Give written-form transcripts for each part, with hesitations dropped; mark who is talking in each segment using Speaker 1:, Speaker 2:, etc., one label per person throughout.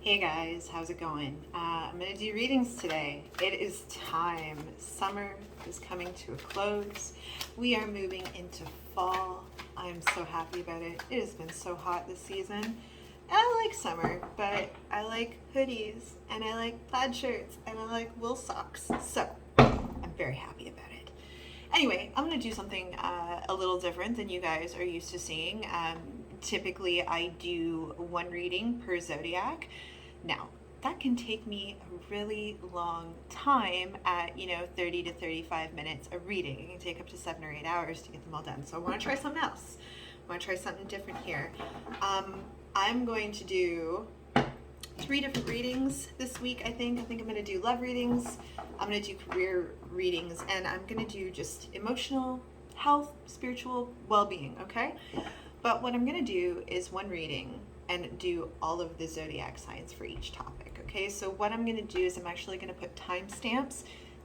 Speaker 1: Hey guys, how's it going? I'm going to do readings today. It is time. Summer is coming to a close. We are moving into fall. I'm so happy about it. It has been so hot this season. And I like summer, but I like hoodies and I like plaid shirts and I like wool socks. So I'm very happy about it. Anyway, I'm going to do something a little different than you guys are used to seeing. Typically, I do one reading per zodiac. Now, that can take me a really long time at, 30 to 35 minutes a reading. It can take up to 7 or 8 hours to get them all done. So I want to try something else. I want to try something different here. I'm going to do 3 different readings this week, I think. I'm going to do love readings. I'm going to do career readings. And I'm going to do just emotional health, spiritual well-being, okay? But what I'm going to do is one reading and do all of the zodiac signs for each topic, okay? So what I'm going to do is I'm actually going to put timestamps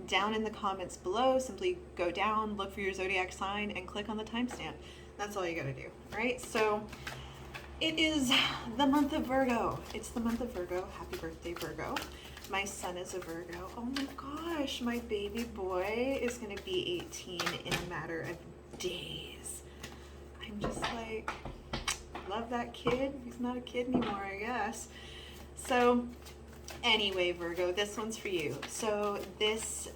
Speaker 1: down in the comments below. Simply go down, look for your zodiac sign, and click on the timestamp. That's all you got to do, right? So it is the month of Virgo. It's the month of Virgo. Happy birthday, Virgo. My son is a Virgo. Oh my gosh, my baby boy is going to be 18 in a matter of days. I'm just like, love that kid. He's not a kid anymore, I guess. So anyway, Virgo, this one's for you. So this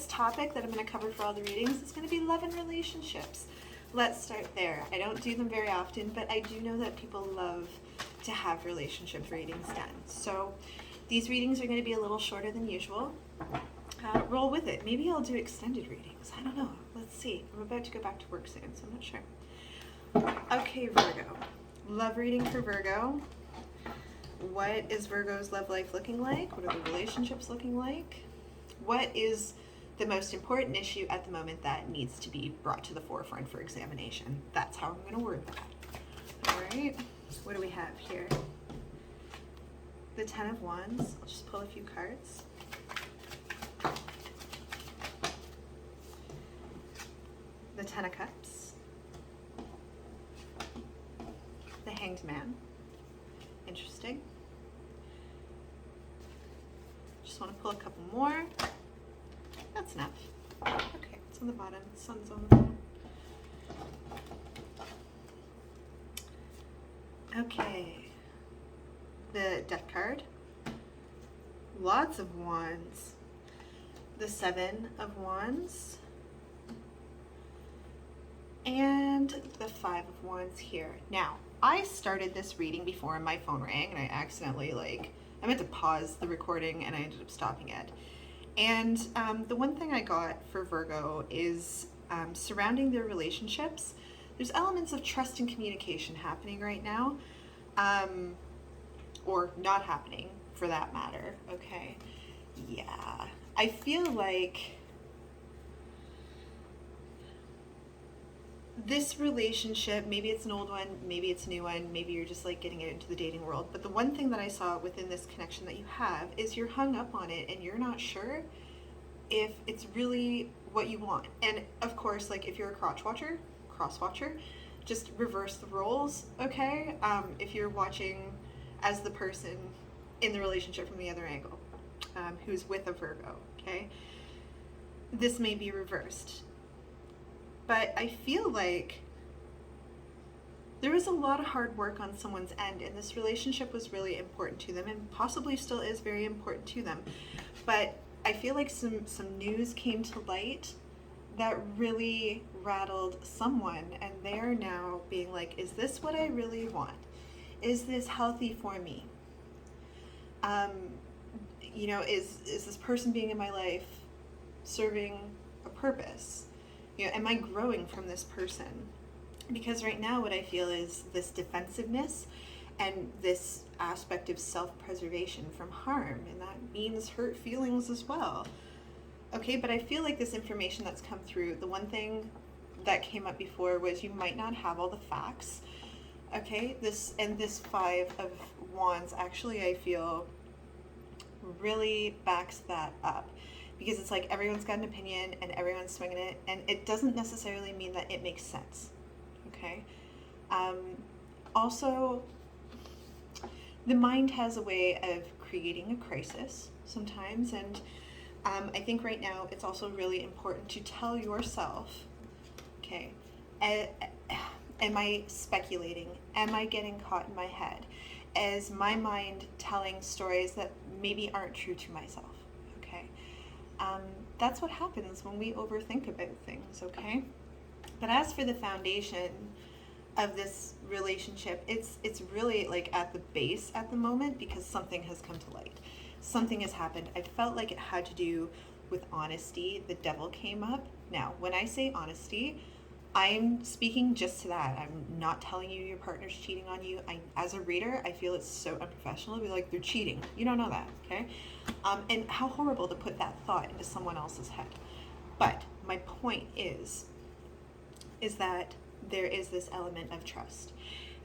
Speaker 1: topic that I'm going to cover for all the readings is going to be love and relationships. Let's start there. I don't do them very often, but I do know that people love to have relationship readings done. So these readings are going to be a little shorter than usual. Roll with it. Maybe I'll do extended readings. I don't know. Let's see. I'm about to go back to work soon, so I'm not sure. Okay, Virgo. Love reading for Virgo. What is Virgo's love life looking like? What are the relationships looking like? What is the most important issue at the moment that needs to be brought to the forefront for examination? That's how I'm going to word that. All right. What do we have here? The Ten of Wands. I'll just pull a few cards. The Ten of Cups. The Hanged Man. Interesting. Just want to pull a couple more. That's enough. Okay, it's on the bottom. The sun's on the bottom. Okay. The Death card. Lots of wands. The Seven of Wands. And the Five of Wands here. Now, I started this reading before and my phone rang and I accidentally, I meant to pause the recording and I ended up stopping it. And the one thing I got for Virgo is surrounding their relationships. There's elements of trust and communication happening right now, or not happening for that matter, okay? Yeah, I feel like this relationship, maybe it's an old one, maybe it's a new one, maybe you're just like getting it into the dating world. But the one thing that I saw within this connection that you have is you're hung up on it and you're not sure if it's really what you want. And of course, like if you're a cross watcher, just reverse the roles, okay? If you're watching as the person in the relationship from the other angle, who's with a Virgo, okay? This may be reversed. But I feel like there was a lot of hard work on someone's end, and this relationship was really important to them, and possibly still is very important to them. But I feel like some news came to light that really rattled someone, and they're now being like, is this what I really want? Is this healthy for me? Is this person being in my life serving a purpose? Am I growing from this person? Because right now what I feel is this defensiveness and this aspect of self-preservation from harm, and that means hurt feelings as well. Okay, but I feel like this information that's come through, the one thing that came up before was you might not have all the facts. Okay, this Five of Wands actually I feel really backs that up. Because it's like everyone's got an opinion and everyone's swinging it, and it doesn't necessarily mean that it makes sense, okay? Also, the mind has a way of creating a crisis sometimes, and I think right now it's also really important to tell yourself, okay, am I speculating? Am I getting caught in my head? Is my mind telling stories that maybe aren't true to myself? Okay, that's what happens when we overthink about things, okay? But as for the foundation of this relationship, it's really like at the base at the moment, because something has come to light. Something has happened. I felt like it had to do with honesty. The devil came up. Now, when I say honesty, I'm speaking just to that. I'm not telling you your partner's cheating on you. As a reader, I feel it's so unprofessional to be like, they're cheating. You don't know that, okay? And how horrible to put that thought into someone else's head. But my point is that there is this element of trust.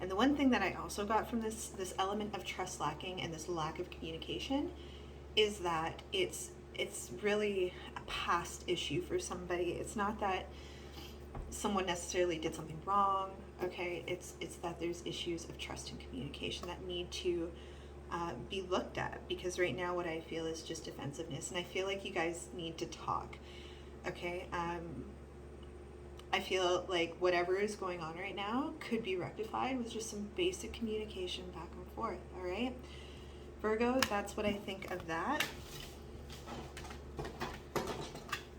Speaker 1: And the one thing that I also got from this element of trust lacking and this lack of communication is that it's really a past issue for somebody. It's not that someone necessarily did something wrong, okay? It's that there's issues of trust and communication that need to be looked at, because right now what I feel is just defensiveness, and I feel like you guys need to talk, okay? I feel like whatever is going on right now could be rectified with just some basic communication back and forth, all right? Virgo, that's what I think of that.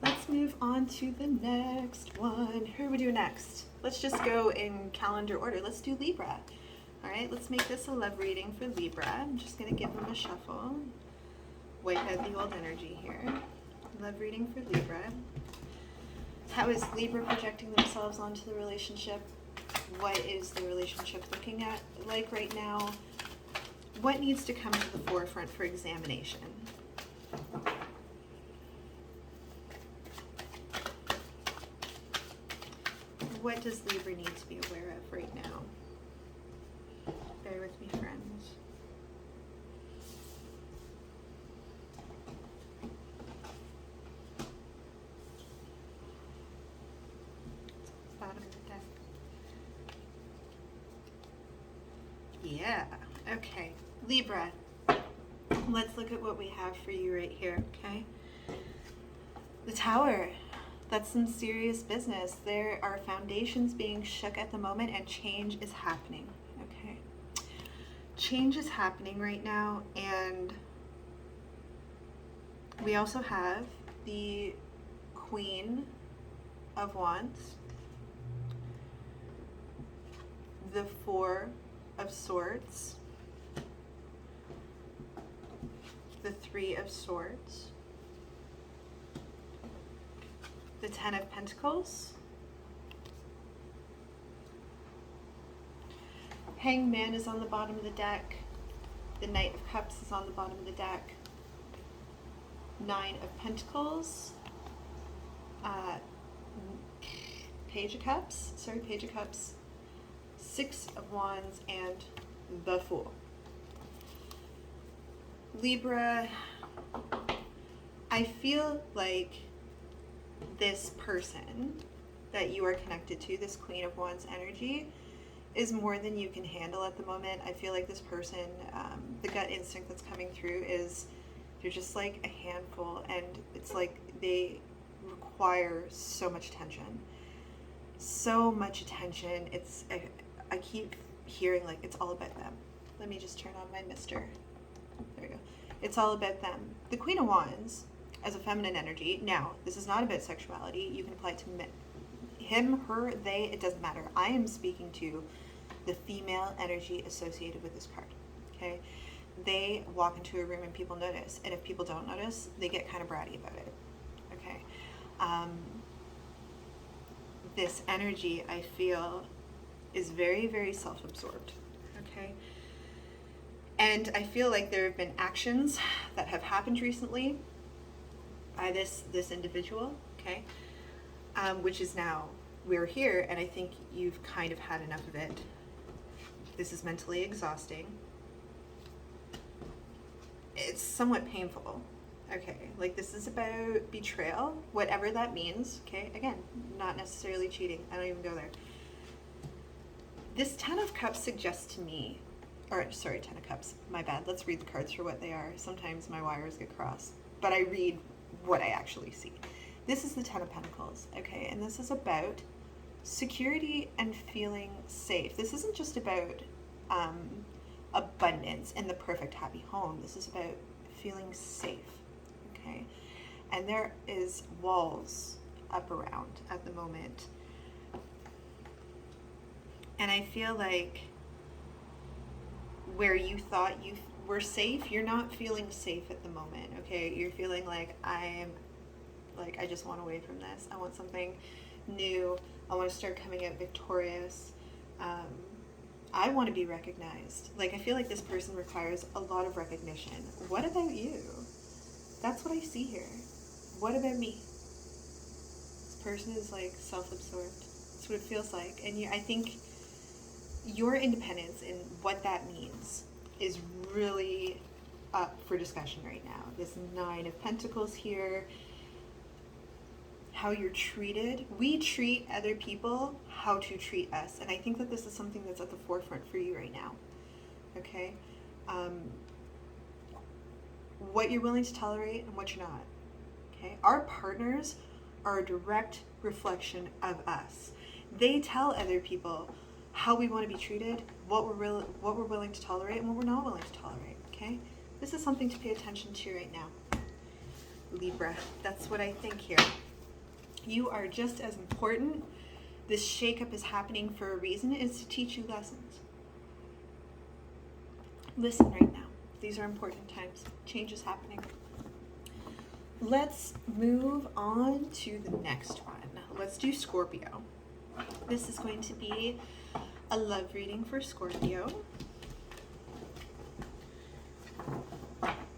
Speaker 1: Let's move on to the next one. Who are we doing next? Let's just go in calendar order. Let's do Libra. All right, let's make this a love reading for Libra. I'm just going to give them a shuffle. Wipe out the old energy here. Love reading for Libra. How is Libra projecting themselves onto the relationship? What is the relationship looking at like right now? What needs to come to the forefront for examination? What does Libra need to be aware of right now? Bear with me, friends. Bottom of the deck. Yeah, okay. Libra, let's look at what we have for you right here, okay? The Tower. That's some serious business. There are foundations being shook at the moment, and change is happening, okay? Change is happening right now, and we also have the Queen of Wands, the Four of Swords, the Three of Swords, the Ten of Pentacles, Hangman is on the bottom of the deck, the Knight of Cups is on the bottom of the deck, Nine of Pentacles, Page of Cups, Six of Wands, and the Fool. Libra, I feel like this person that you are connected to, this Queen of Wands energy, is more than you can handle at the moment. I feel like this person, the gut instinct that's coming through is they're just like a handful, and it's like they require so much attention. So much attention. I keep hearing like it's all about them. Let me just turn on my mister. There we go. It's all about them. The Queen of Wands as a feminine energy. Now, this is not about sexuality. You can apply it to him, her, they, it doesn't matter. I am speaking to the female energy associated with this card, okay? They walk into a room and people notice, and if people don't notice, they get kind of bratty about it, okay? This energy, I feel, is very, very self-absorbed, okay? And I feel like there have been actions that have happened recently by this individual, okay? Which is now, we're here, and I think you've kind of had enough of it. This is mentally exhausting. It's somewhat painful, okay? Like, this is about betrayal, whatever that means, okay? Again, not necessarily cheating. I don't even go there. This Ten of Cups suggests to me or sorry, Ten of Cups, my bad. Let's read the cards for what they are. Sometimes my wires get crossed, but I read what I actually see. This is the Ten of Pentacles, okay? And this is about security and feeling safe. This isn't just about abundance and the perfect happy home. This is about feeling safe, okay? And there is walls up around at the moment. And I feel like where you thought you were safe, you're not feeling safe at the moment, okay? You're feeling like I just want away from this. I want something new. I want to start coming out victorious. I want to be recognized. Like, I feel like this person requires a lot of recognition. What about you? That's what I see here. What about me? This person is like self-absorbed. That's what it feels like. And I think your independence and what that means is really up for discussion right now. This Nine of Pentacles here, how you're treated. We treat other people how to treat us. And I think that this is something that's at the forefront for you right now. Okay? What you're willing to tolerate and what you're not. Okay? Our partners are a direct reflection of us. They tell other people how we want to be treated, what we're willing to tolerate, and what we're not willing to tolerate. Okay? This is something to pay attention to right now. Libra. That's what I think here. You are just as important. This shakeup is happening for a reason. It's to teach you lessons. Listen right now. These are important times. Change is happening. Let's move on to the next one. Let's do Scorpio. This is going to be a love reading for Scorpio.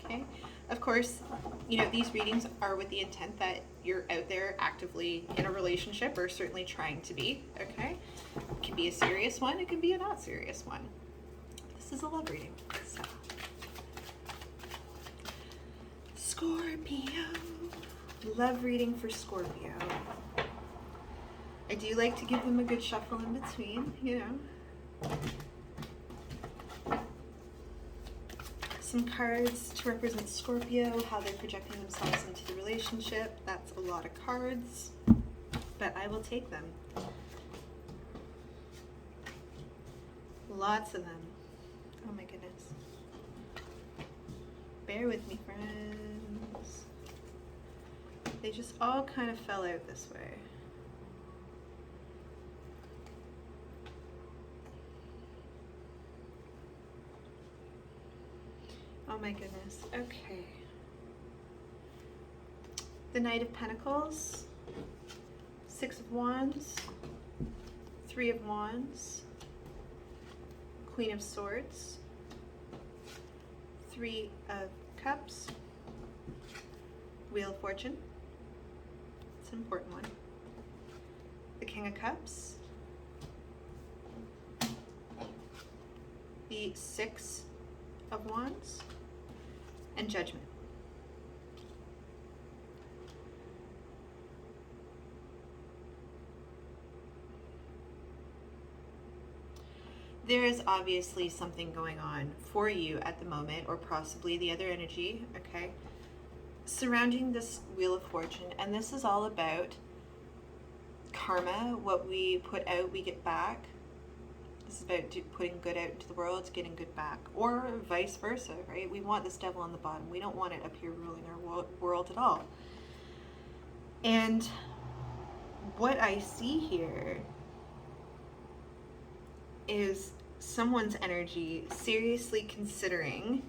Speaker 1: Okay. Of course, these readings are with the intent that you're out there actively in a relationship or certainly trying to be, okay? It can be a serious one. It can be a not serious one. This is a love reading. So, Scorpio. Love reading for Scorpio. I do like to give them a good shuffle in between, Some cards to represent Scorpio, how they're projecting themselves into the relationship. That's a lot of cards, but I will take them. Lots of them. Oh my goodness. Bear with me, friends. They just all kind of fell out this way. Oh my goodness. Okay. The Knight of Pentacles, Six of Wands, Three of Wands, Queen of Swords, Three of Cups, Wheel of Fortune. It's an important one. The King of Cups, the Six of Wands, and Judgment. There is obviously something going on for you at the moment, or possibly the other energy, okay, surrounding this Wheel of Fortune. And this is all about karma. What we put out, we get back. This is about putting good out into the world, getting good back, or vice versa, right? We want this devil on the bottom. We don't want it up here ruling our world at all. And what I see here is someone's energy seriously considering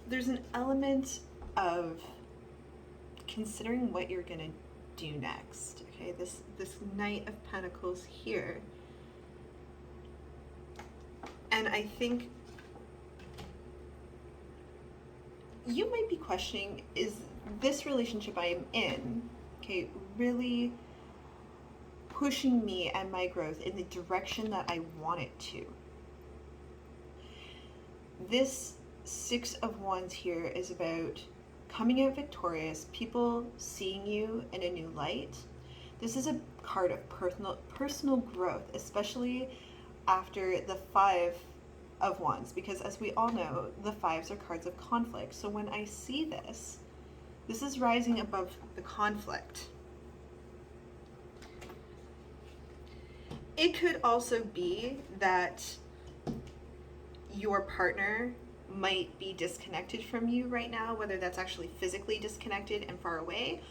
Speaker 1: there's an element of considering what you're gonna do next. Okay, this Knight of Pentacles here, and I think you might be questioning, is this relationship I am in, okay, really pushing me and my growth in the direction that I want it to? This Six of Wands here is about coming out victorious, people seeing you in a new light. This is a card of personal growth, especially after the Five of Wands, because as we all know, the fives are cards of conflict. So when I see this, this is rising above the conflict. It could also be that your partner might be disconnected from you right now, whether that's actually physically disconnected and far away,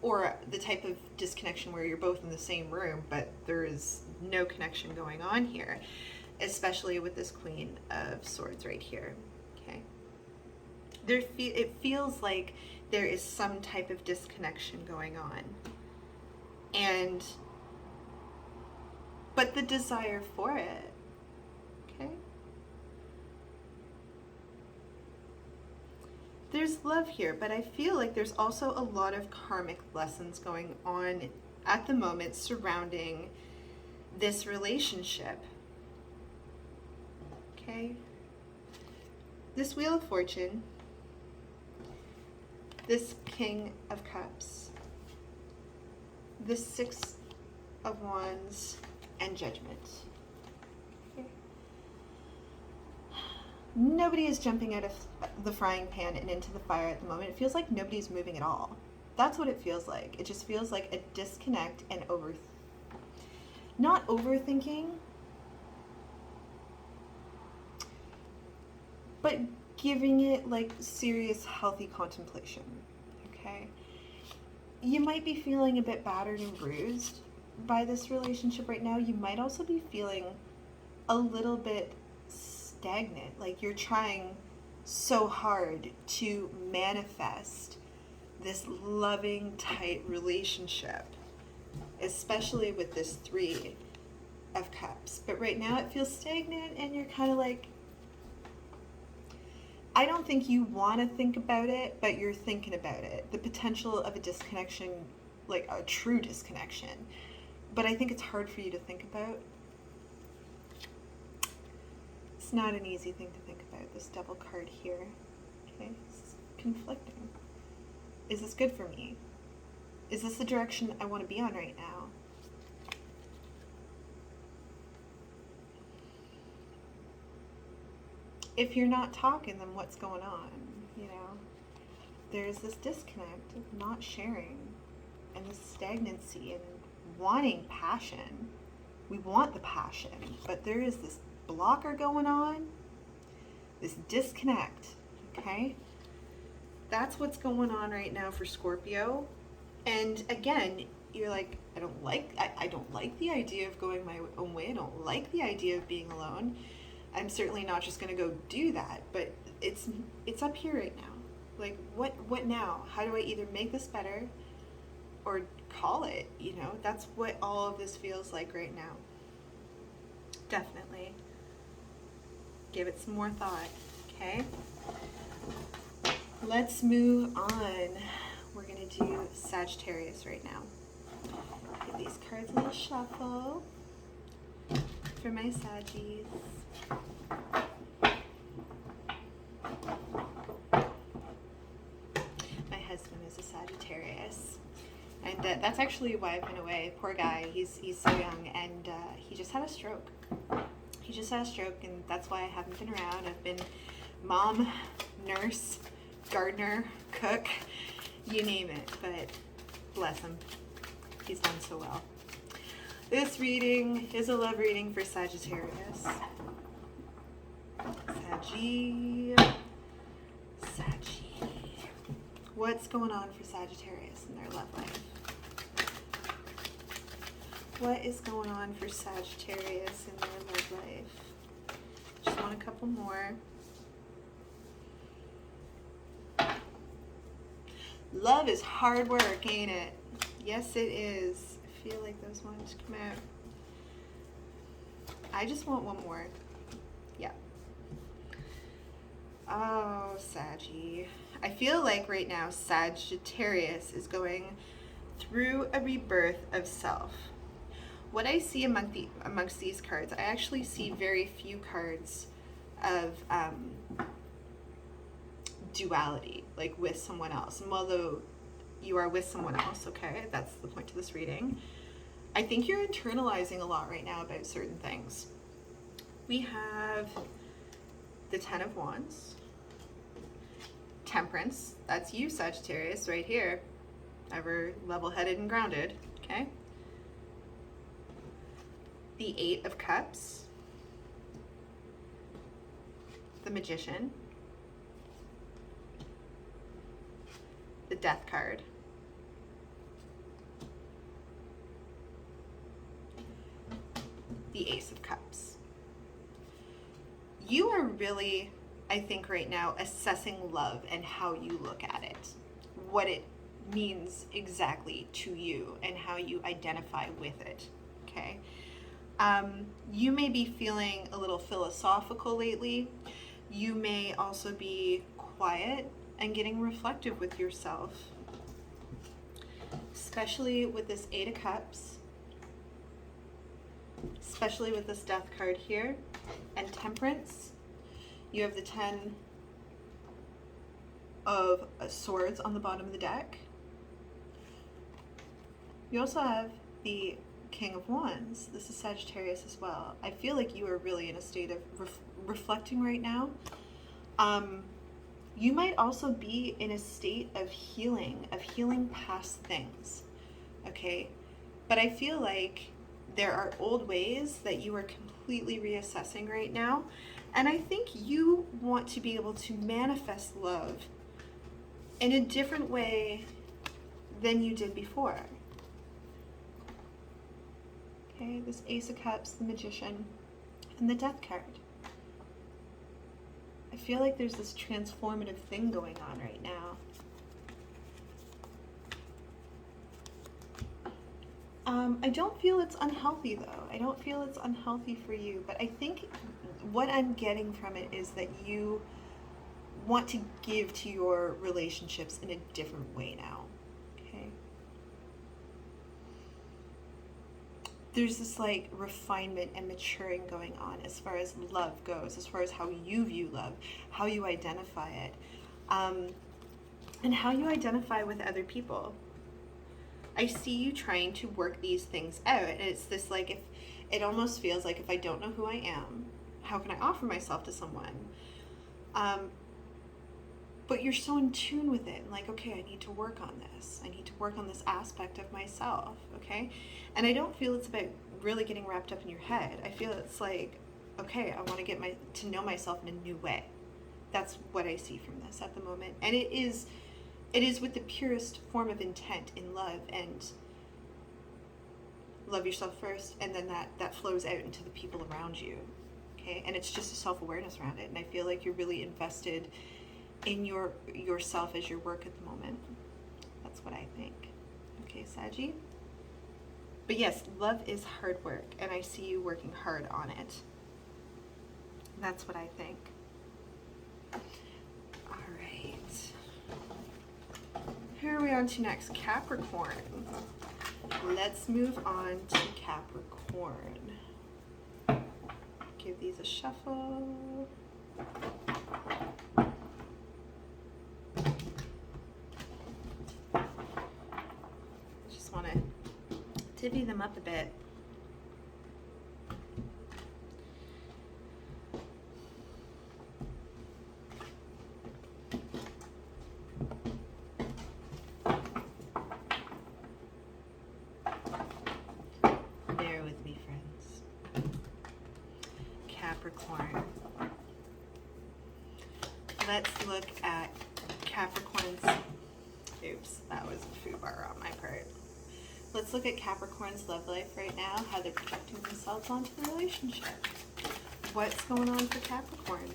Speaker 1: or the type of disconnection where you're both in the same room, but there is no connection going on here, especially with this Queen of Swords right here, okay? It feels like there is some type of disconnection going on. But the desire for it, okay? There's love here, but I feel like there's also a lot of karmic lessons going on at the moment surrounding this relationship. Okay? This Wheel of Fortune, this King of Cups, this Six of Wands, and Judgment. Okay. Nobody is jumping out of the frying pan and into the fire at the moment. It feels like nobody's moving at all. That's what it feels like. It just feels like a disconnect and not overthinking, but giving it like serious, healthy contemplation, okay? You might be feeling a bit battered and bruised by this relationship right now. You might also be feeling a little bit stagnant, like you're trying so hard to manifest this loving, tight relationship, especially with this Three of Cups. But right now it feels stagnant and you're kind of like, I don't think you want to think about it, but you're thinking about it. The potential of a disconnection, like a true disconnection. But I think it's hard for you to think about. It's not an easy thing to think about, this Devil card here. Okay, it's conflicting. Is this good for me? Is this the direction I want to be on right now? If you're not talking, then what's going on? You know, there's this disconnect of not sharing and this stagnancy and wanting passion. We want the passion, but there is this blocker going on, this disconnect, okay? That's what's going on right now for Scorpio. And again, you're like, I don't like the idea of going my own way. I don't like the idea of being alone. I'm certainly not just going to go do that, but it's up here right now. Like, what now? How do I either make this better or call it, you know? That's what all of this feels like right now. Definitely. Give it some more thought, okay? Let's move on. We're going to do Sagittarius right now. Give these cards a little shuffle for my Saggies. My husband is a Sagittarius, and that's actually why I've been away. Poor guy, he's so young, and he just had a stroke. He just had a stroke, and that's why I haven't been around. I've been mom, nurse, gardener, cook, you name it, but bless him. He's done so well. This reading is a love reading for Sagittarius. Saggy. What's going on for Sagittarius in their love life? What is going on for Sagittarius in their love life? Just want a couple more. Love is hard work, ain't it? Yes, it is. I feel like those ones come out. I just want one more. Yeah. Oh, Saggy. I feel like right now Sagittarius is going through a rebirth of self. What I see amongst these cards, I actually see very few cards of duality, like with someone else. And although you are with someone else, okay, that's the point of this reading, I think you're internalizing a lot right now about certain things. We have the Ten of Wands, Temperance, that's you, Sagittarius, right here, ever level-headed and grounded, okay? The Eight of Cups, the Magician, the Death card, the Ace of Cups. You are really, I think right now, assessing love and how you look at it, what it means exactly to you and how you identify with it, okay? You may be feeling a little philosophical lately. You may also be quiet and getting reflective with yourself, especially with this Eight of Cups, especially with this Death card here, and Temperance. You have the Ten of Swords on the bottom of the deck. You also have the King of Wands. This is Sagittarius as well. I feel like you are really in a state of reflecting right now. You might also be in a state of healing past things, okay? But I feel like there are old ways that you are completely reassessing right now. And I think you want to be able to manifest love in a different way than you did before. Okay, this Ace of Cups, the Magician, and the Death card. I feel like there's this transformative thing going on right now. I don't feel it's unhealthy though. I don't feel it's unhealthy for you, but I think what I'm getting from it is that you want to give to your relationships in a different way now, okay? There's this like refinement and maturing going on as far as love goes, as far as how you view love, how you identify it, and how you identify with other people. I see you trying to work these things out, and it's this like, if it almost feels like if I don't know who I am, how can I offer myself to someone? But you're so in tune with it, like, okay, I need to work on this. I need to work on this aspect of myself, okay? And I don't feel it's about really getting wrapped up in your head. I feel it's like, okay, I want to get to know myself in a new way. That's what I see from this at the moment. And it is with the purest form of intent in love, and love yourself first, and then that flows out into the people around you, okay? And it's just a self-awareness around it, and I feel like you're really invested in yourself as your work at the moment. That's what I think. Okay, Saggy? But yes, love is hard work, and I see you working hard on it. That's what I think. All right. Who are we on to next? Capricorn. Let's move on to Capricorn. Give these a shuffle. Just want to divvy them up a bit. Bear with me, friends. Capricorn. Let's look at Capricorn's, oops, that was a foobar on my part. Let's look at Capricorn's love life right now, how they're projecting themselves onto the relationship. What's going on for Capricorn?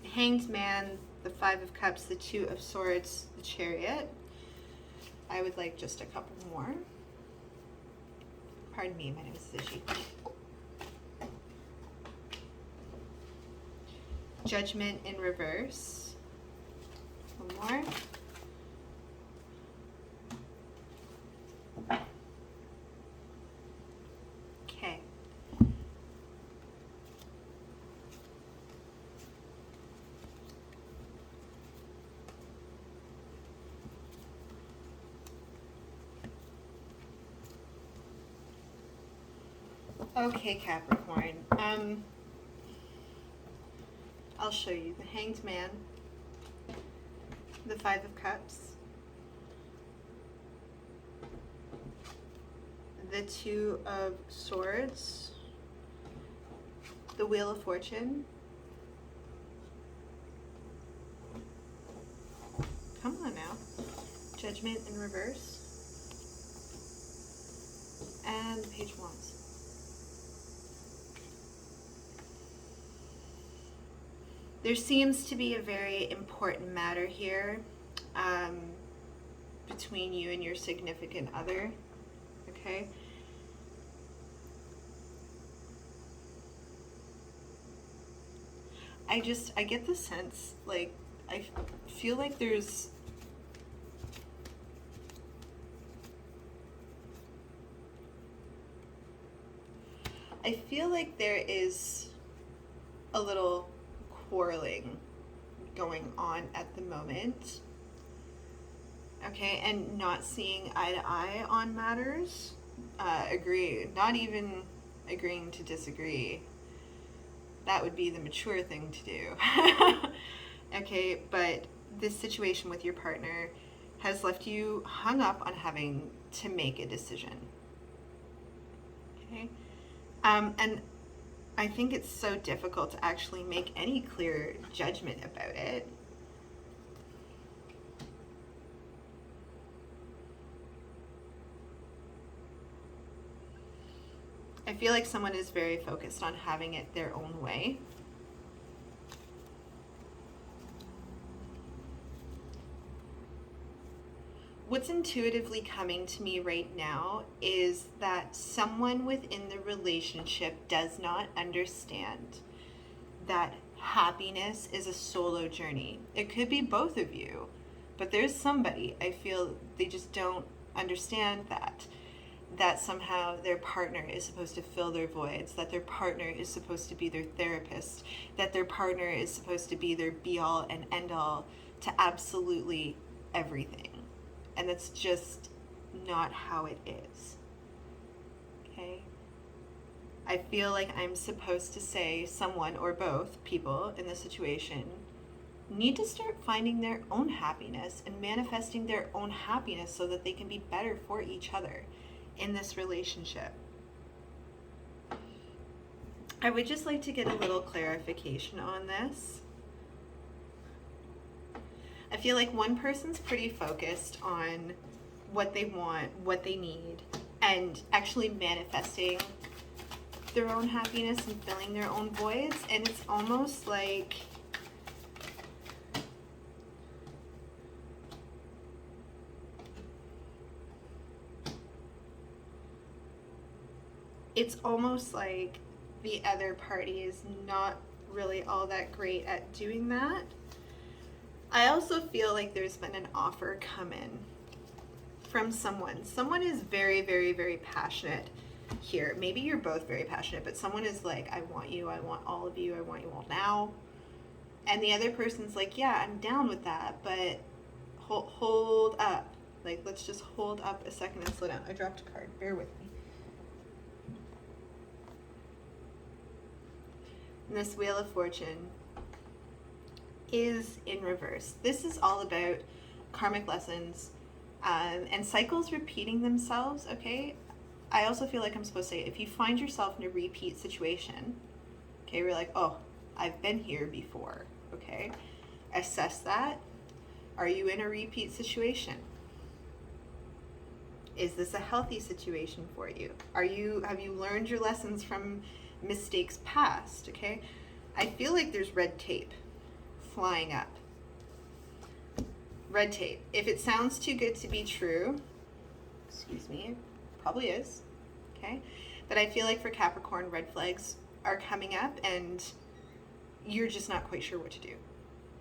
Speaker 1: The Hanged Man, the Five of Cups, the Two of Swords, the Chariot. I would like just a couple more. Pardon me, my name is Ziggy. Judgment in reverse. One more. Okay. Okay, Capricorn. I'll show you the Hanged Man, the Five of Cups, the Two of Swords, the Wheel of Fortune. Come on now. Judgment in reverse. And the Page of Wands. There seems to be a very important matter here between you and your significant other, okay? I get the sense, like, I feel like there's there is a little quarreling going on at the moment, okay, and not seeing eye to eye on matters, not even agreeing to disagree. That would be the mature thing to do. Okay, but this situation with your partner has left you hung up on having to make a decision. Okay, and I think it's so difficult to actually make any clear judgment about it. I feel like someone is very focused on having it their own way. What's intuitively coming to me right now is that someone within the relationship does not understand that happiness is a solo journey. It could be both of you, but there's somebody, I feel they just don't understand that somehow their partner is supposed to fill their voids, that their partner is supposed to be their therapist, that their partner is supposed to be their be-all and end-all to absolutely everything. And that's just not how it is. Okay? I feel like I'm supposed to say someone or both people in the situation need to start finding their own happiness and manifesting their own happiness so that they can be better for each other in this relationship. I would just like to get a little clarification on this. I feel like one person's pretty focused on what they want, what they need, and actually manifesting their own happiness and filling their own voids. And it's almost like the other party is not really all that great at doing that. I also feel like there's been an offer come in from someone. Someone is very, very, very passionate here. Maybe you're both very passionate, but someone is like, I want you, I want all of you, I want you all now. And the other person's like, yeah, I'm down with that, but hold up. Like, let's just hold up a second and slow down. I dropped a card, bear with me. And this Wheel of Fortune is in reverse. This is all about karmic lessons and cycles repeating themselves, okay? I also feel like I'm supposed to say, if you find yourself in a repeat situation, okay, we're like, oh, I've been here before, okay? Assess that. Are you in a repeat situation? Is this a healthy situation for you? Have you learned your lessons from mistakes past, okay? I feel like there's red tape flying up. Red tape. If it sounds too good to be true, excuse me, it probably is, okay? But I feel like for Capricorn, red flags are coming up and you're just not quite sure what to do,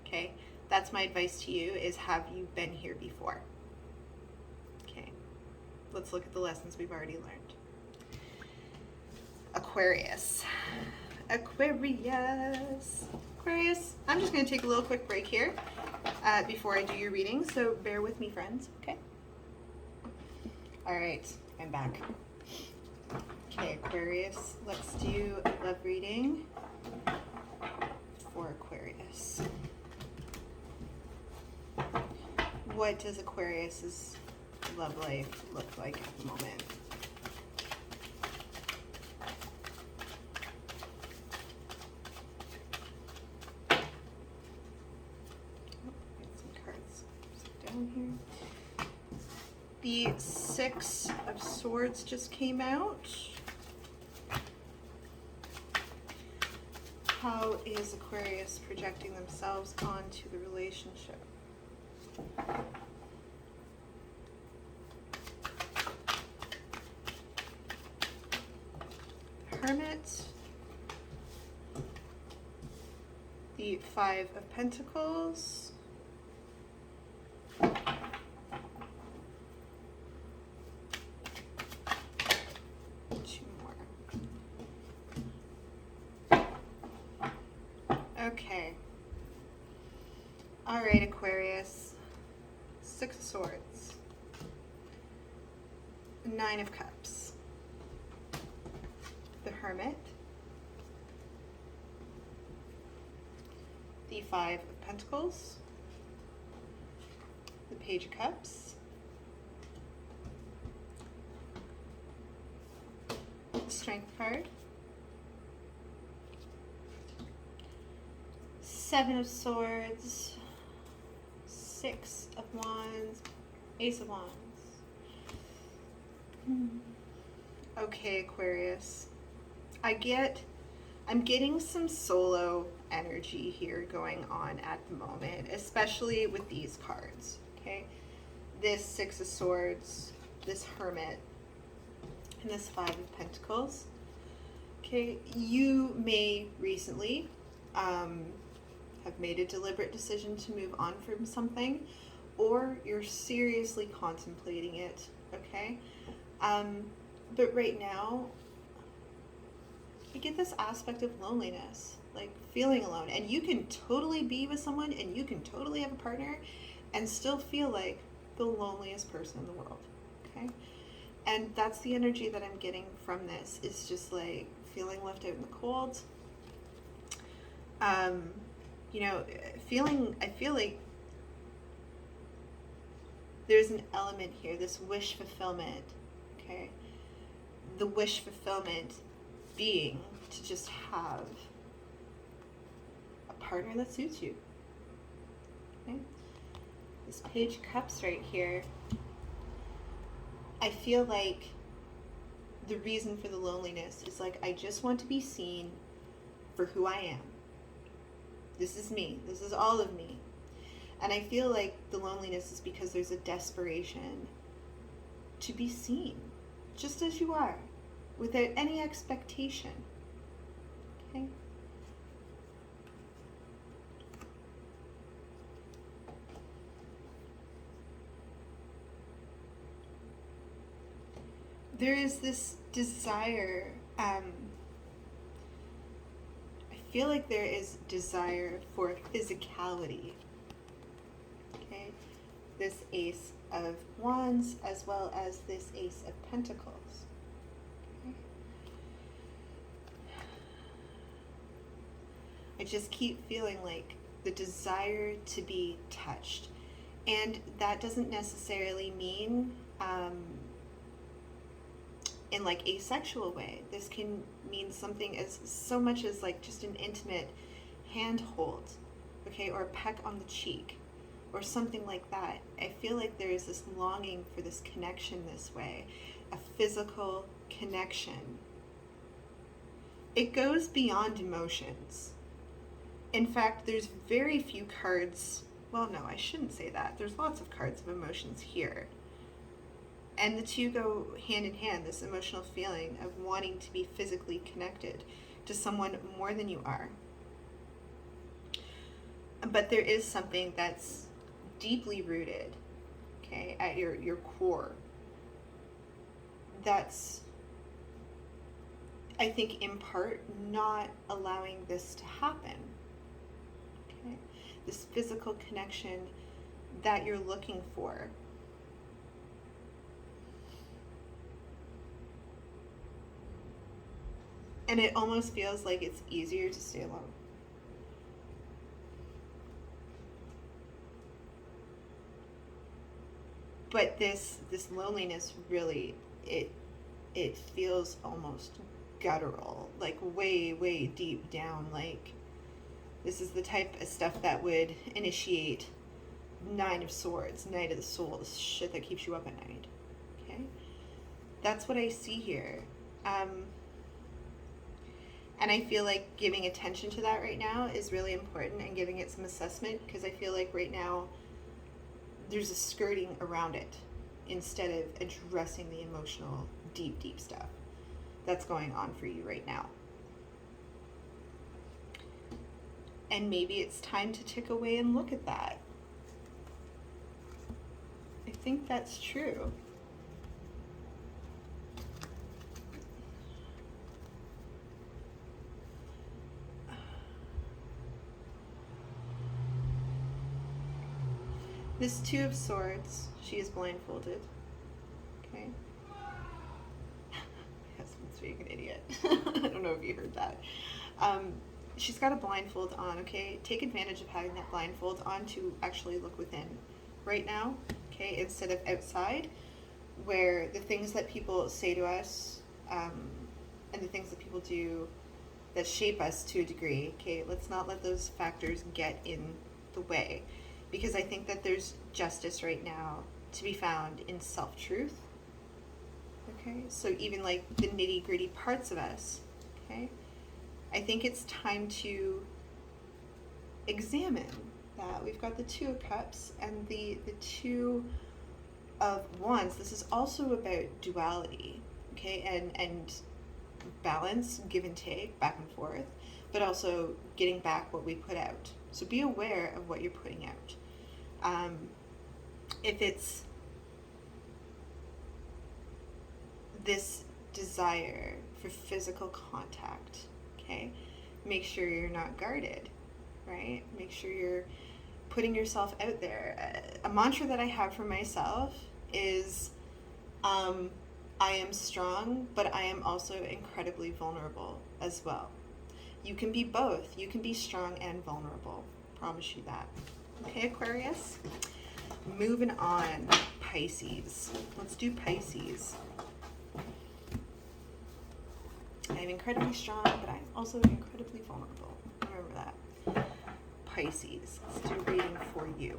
Speaker 1: okay? That's my advice to you, is have you been here before? Okay, let's look at the lessons we've already learned. Aquarius. Aquarius. Aquarius, I'm just going to take a little quick break here before I do your reading, so bear with me, friends, okay? All right, I'm back. Okay, Aquarius, let's do a love reading for Aquarius. What does Aquarius's love life look like at the moment? Down here. The Six of Swords just came out. How is Aquarius projecting themselves onto the relationship? Hermit. The Five of Pentacles. Okay. All right, Aquarius. Six of Swords. Nine of Cups. The Hermit. The Five of Pentacles. The Page of Cups. The Strength card. Seven of Swords, Six of Wands, Ace of Wands. Okay, Aquarius. I'm getting some solo energy here going on at the moment, especially with these cards, okay? This Six of Swords, this Hermit, and this Five of Pentacles. Okay, you may recently, have made a deliberate decision to move on from something, or you're seriously contemplating it, okay? But right now, you get this aspect of loneliness, like feeling alone. And you can totally be with someone and you can totally have a partner and still feel like the loneliest person in the world, okay? And that's the energy that I'm getting from this, is just like feeling left out in the cold. You know, I feel like there's an element here, this wish fulfillment, okay? The wish fulfillment being to just have a partner that suits you, okay? This Page of Cups right here, I feel like the reason for the loneliness is like, I just want to be seen for who I am. This is me. This is all of me. And I feel like the loneliness is because there's a desperation to be seen, just as you are, without any expectation. Okay? There is this desire, I feel like there is desire for physicality. Okay, this Ace of Wands as well as this Ace of Pentacles. Okay. I just keep feeling like the desire to be touched, and that doesn't necessarily mean in like a sexual way. This can mean something as so much as like just an intimate handhold, okay, or a peck on the cheek, or something like that. I feel like there is this longing for this connection this way, a physical connection. It goes beyond emotions. In fact, there's very few cards, well, no, I shouldn't say that. There's lots of cards of emotions here. And the two go hand in hand, this emotional feeling of wanting to be physically connected to someone more than you are. But there is something that's deeply rooted, okay, at your core. That's, I think, in part, not allowing this to happen. Okay? This physical connection that you're looking for. And it almost feels like it's easier to stay alone. But this loneliness really, it feels almost guttural, like way deep down. Like this is the type of stuff that would initiate Nine of Swords, Night of the Soul, the shit that keeps you up at night. Okay, that's what I see here. And I feel like giving attention to that right now is really important, and giving it some assessment, because I feel like right now there's a skirting around it instead of addressing the emotional, deep stuff that's going on for you right now. And maybe it's time to tick away and look at that. I think that's true. This Two of Swords, she is blindfolded. Okay. My husband's being an idiot. I don't know if you heard that. She's got a blindfold on, okay? Take advantage of having that blindfold on to actually look within right now, okay? Instead of outside, where the things that people say to us and the things that people do that shape us to a degree, okay? Let's not let those factors get in the way. Because I think that there's justice right now to be found in self-truth. Okay, so even like the nitty-gritty parts of us, okay, I think it's time to examine that. We've got the Two of Cups and the Two of Wands. This is also about duality, okay, and balance, give and take, back and forth, but also getting back what we put out. So be aware of what you're putting out. If it's this desire for physical contact, okay, make sure you're not guarded, right? Make sure you're putting yourself out there. A mantra that I have for myself is, I am strong, but I am also incredibly vulnerable as well. You can be both. You can be strong and vulnerable. Promise you that. Okay, Aquarius? Moving on. Pisces. Let's do Pisces. I'm incredibly strong, but I'm also incredibly vulnerable. Remember that. Pisces. Let's do a reading for you.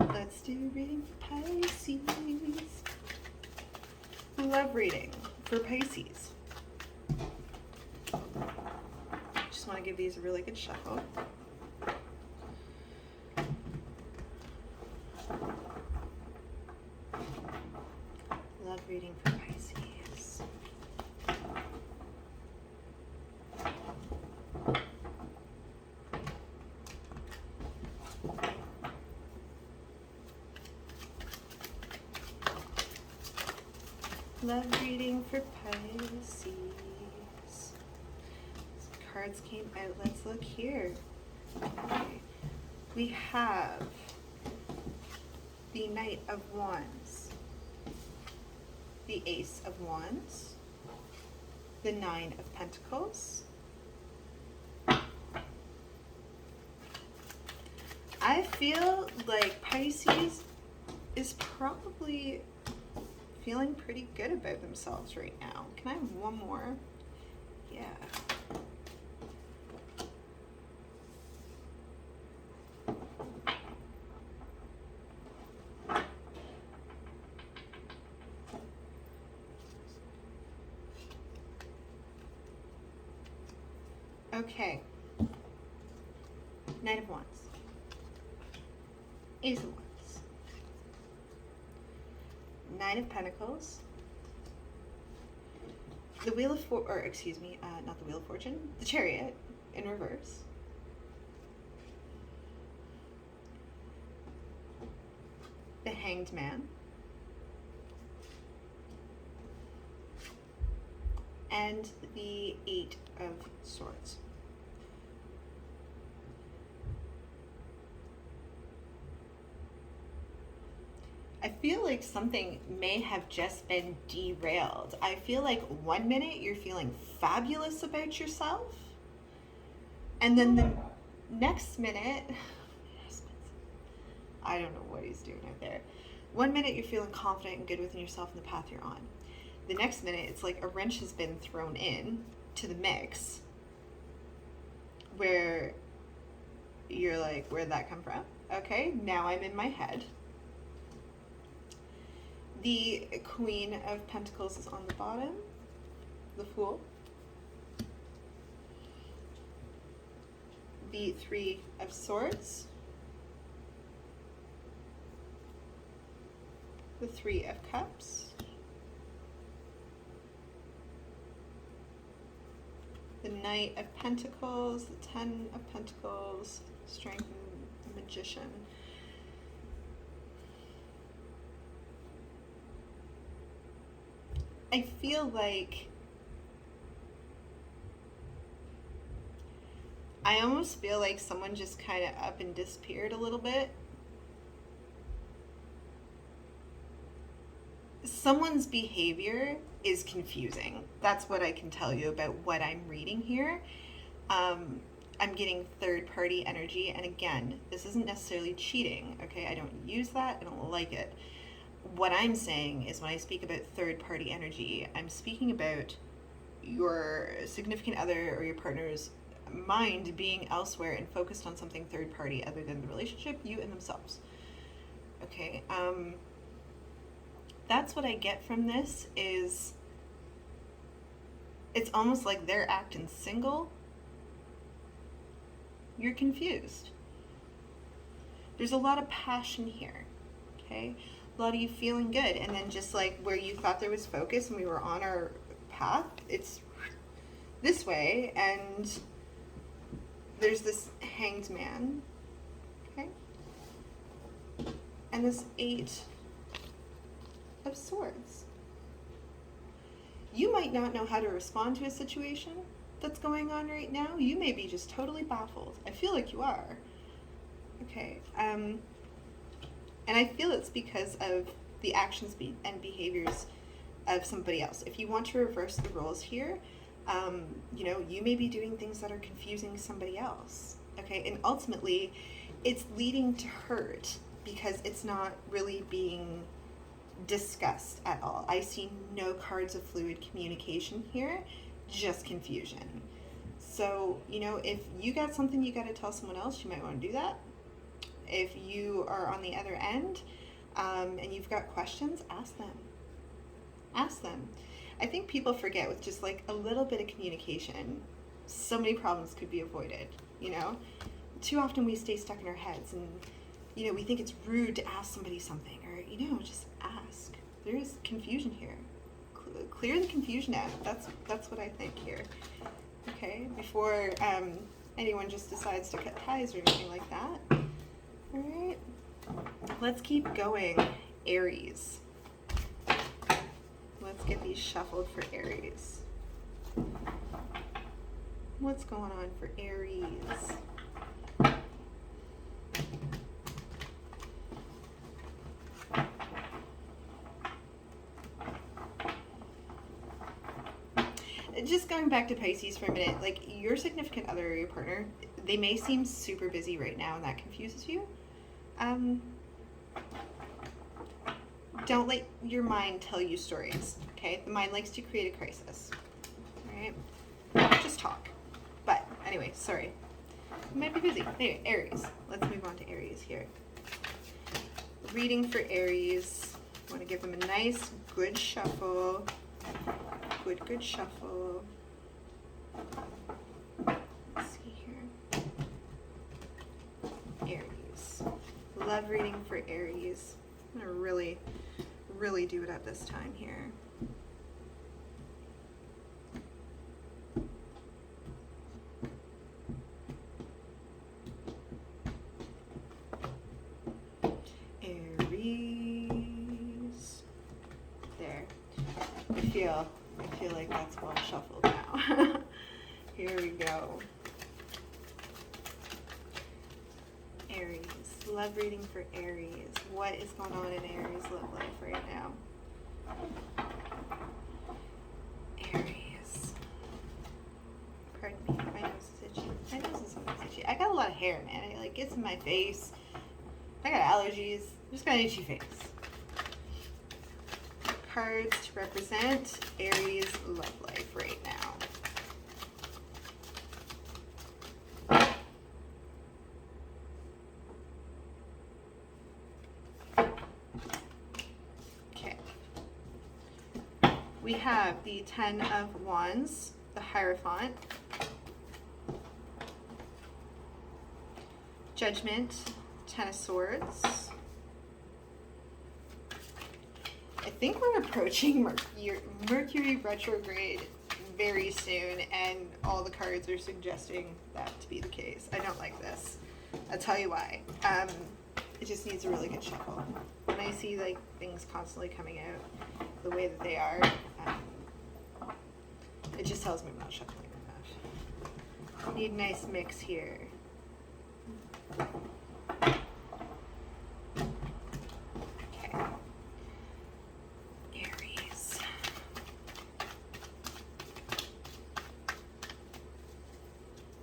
Speaker 1: Let's do a reading for Pisces. Love reading for Pisces. Just want to give these a really good shuffle. Love reading for Pisces. Love reading for Pisces. Cards came out. Let's look here. Okay. We have the Knight of Wands, the Ace of Wands, the Nine of Pentacles. I feel like Pisces is probably feeling pretty good about themselves right now. Can I have one more? Yeah. Okay. Knight of Wands. Ace of Wands. Nine of Pentacles. The Wheel of not the Wheel of Fortune. The Chariot in reverse. The Hanged Man. And the Eight of Swords. I feel like something may have just been derailed. I feel like 1 minute you're feeling fabulous about yourself, and then the next minute, I don't know what he's doing out there. 1 minute you're feeling confident and good within yourself and the path you're on. The next minute it's like a wrench has been thrown in to the mix where you're like, where'd that come from? Okay, now I'm in my head. The Queen of Pentacles is on the bottom. The Fool. The Three of Swords. The Three of Cups. The Knight of Pentacles. The Ten of Pentacles. Strength and Magician. I feel like I almost feel like someone just kind of up and disappeared a little bit. Someone's behavior is confusing. That's what I can tell you about what I'm reading here. I'm getting third-party energy, and again, this isn't necessarily cheating, okay? I don't use that. I don't like it. What I'm saying is when I speak about third-party energy, I'm speaking about your significant other or your partner's mind being elsewhere and focused on something third-party other than the relationship, you and themselves. Okay, that's what I get from this is it's almost like they're acting single. You're confused. There's a lot of passion here, okay? A lot of you feeling good, and then just like where you thought there was focus and we were on our path, it's this way, and there's this Hanged Man, okay? And this Eight of Swords. You might not know how to respond to a situation that's going on right now. You may be just totally baffled. I feel like you are. Okay, and I feel it's because of the actions and behaviors of somebody else. If you want to reverse the roles here, you know, you may be doing things that are confusing somebody else. Okay, and ultimately, it's leading to hurt because it's not really being discussed at all. I see no cards of fluid communication here, just confusion. So, you know, if you got something you got to tell someone else, you might want to do that. If you are on the other end and you've got questions, ask them. Ask them. I think people forget with just like a little bit of communication, so many problems could be avoided, you know? Too often we stay stuck in our heads and, you know, we think it's rude to ask somebody something or, you know, just ask. There is confusion here. Clear the confusion out. That's what I think here. Okay, before anyone just decides to cut ties or anything like that. All right, let's keep going. Aries. Let's get these shuffled for Aries. What's going on for Aries? Just going back to Pisces for a minute, like your significant other or your partner, they may seem super busy right now and that confuses you. Don't let your mind tell you stories, okay? The mind likes to create a crisis, all right? Just talk. But anyway, sorry. You might be busy. Anyway, Aries. Let's move on to Aries here. Reading for Aries. I want to give them a nice, good shuffle. Good shuffle. Let's see here. Aries. Love reading for Aries. I'm going to really do it up this time here. Aries. There. I feel like that's well shuffled now. Here we go. Aries. Love reading for Aries. What is going on in Aries' love life right now? Aries. Pardon me, my nose is itchy. My nose is always itchy. I got a lot of hair, man. It like gets in my face. I got allergies. I just got an itchy face. Cards to represent Aries' love life right now. We have the Ten of Wands, the Hierophant, Judgment, Ten of Swords. I think we're approaching Mercury retrograde very soon, and all the cards are suggesting that to be the case. I don't like this. I'll tell you why. It just needs a really good shuffle. When I see like things constantly coming out the way that they are, it just tells me I'm not shuffling enough. Need a nice mix here. Okay. Aries.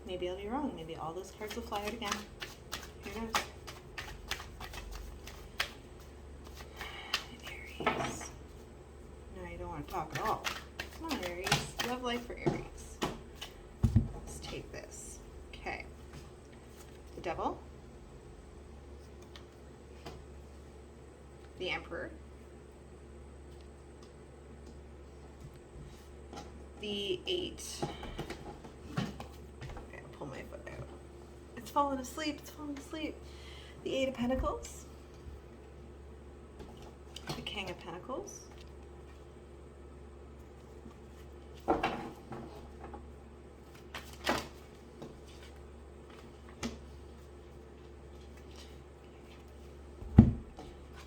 Speaker 1: Maybe I'll be wrong. Maybe all those cards will fly out again. Who knows? Aries. No, you don't want to talk at all. Come on, Aries. Love life for Aries. Let's take this. Okay. The Devil. The Emperor. The Eight. Okay, I'll pull my foot out. It's falling asleep. It's falling asleep. The Eight of Pentacles. The King of Pentacles.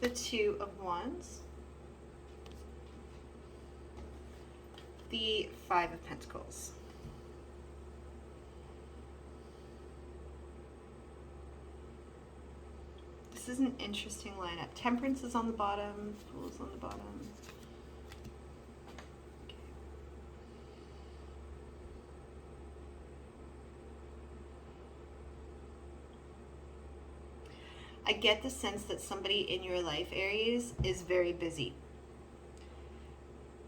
Speaker 1: The Two of Wands. The Five of Pentacles. This is an interesting lineup. Temperance is on the bottom, Fool is on the bottom. Okay. I get the sense that somebody in your life, Aries, is very busy.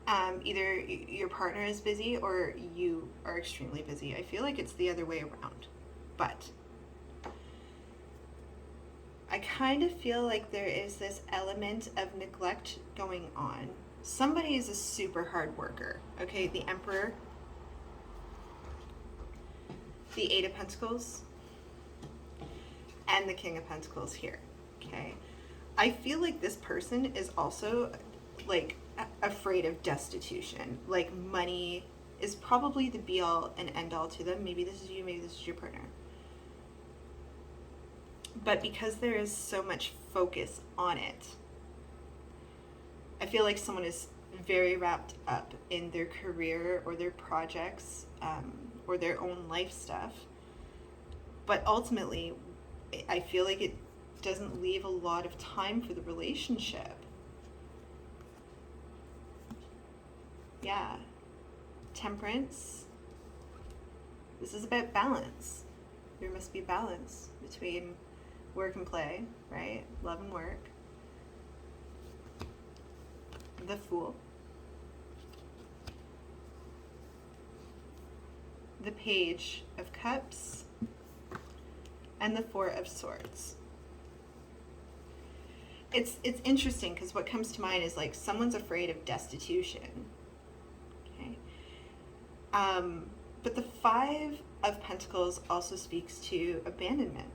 Speaker 1: Either your partner is busy or you are extremely busy. I feel like it's the other way around. But I kind of feel like there is this element of neglect going on. Somebody is a super hard worker. Okay, the Emperor, the Eight of Pentacles, and the King of Pentacles here. Okay, I feel like this person is also like afraid of destitution. Like money is probably the be all and end all to them. Maybe this is you, maybe this is your partner. But because there is so much focus on it, I feel like someone is very wrapped up in their career or their projects or their own life stuff. But ultimately, I feel like it doesn't leave a lot of time for the relationship. Yeah. Temperance. This is about balance. There must be balance between work and play, right? Love and work. The Fool. The Page of Cups. And the Four of Swords. It's interesting because what comes to mind is like someone's afraid of destitution. Okay. But the Five of Pentacles also speaks to abandonment.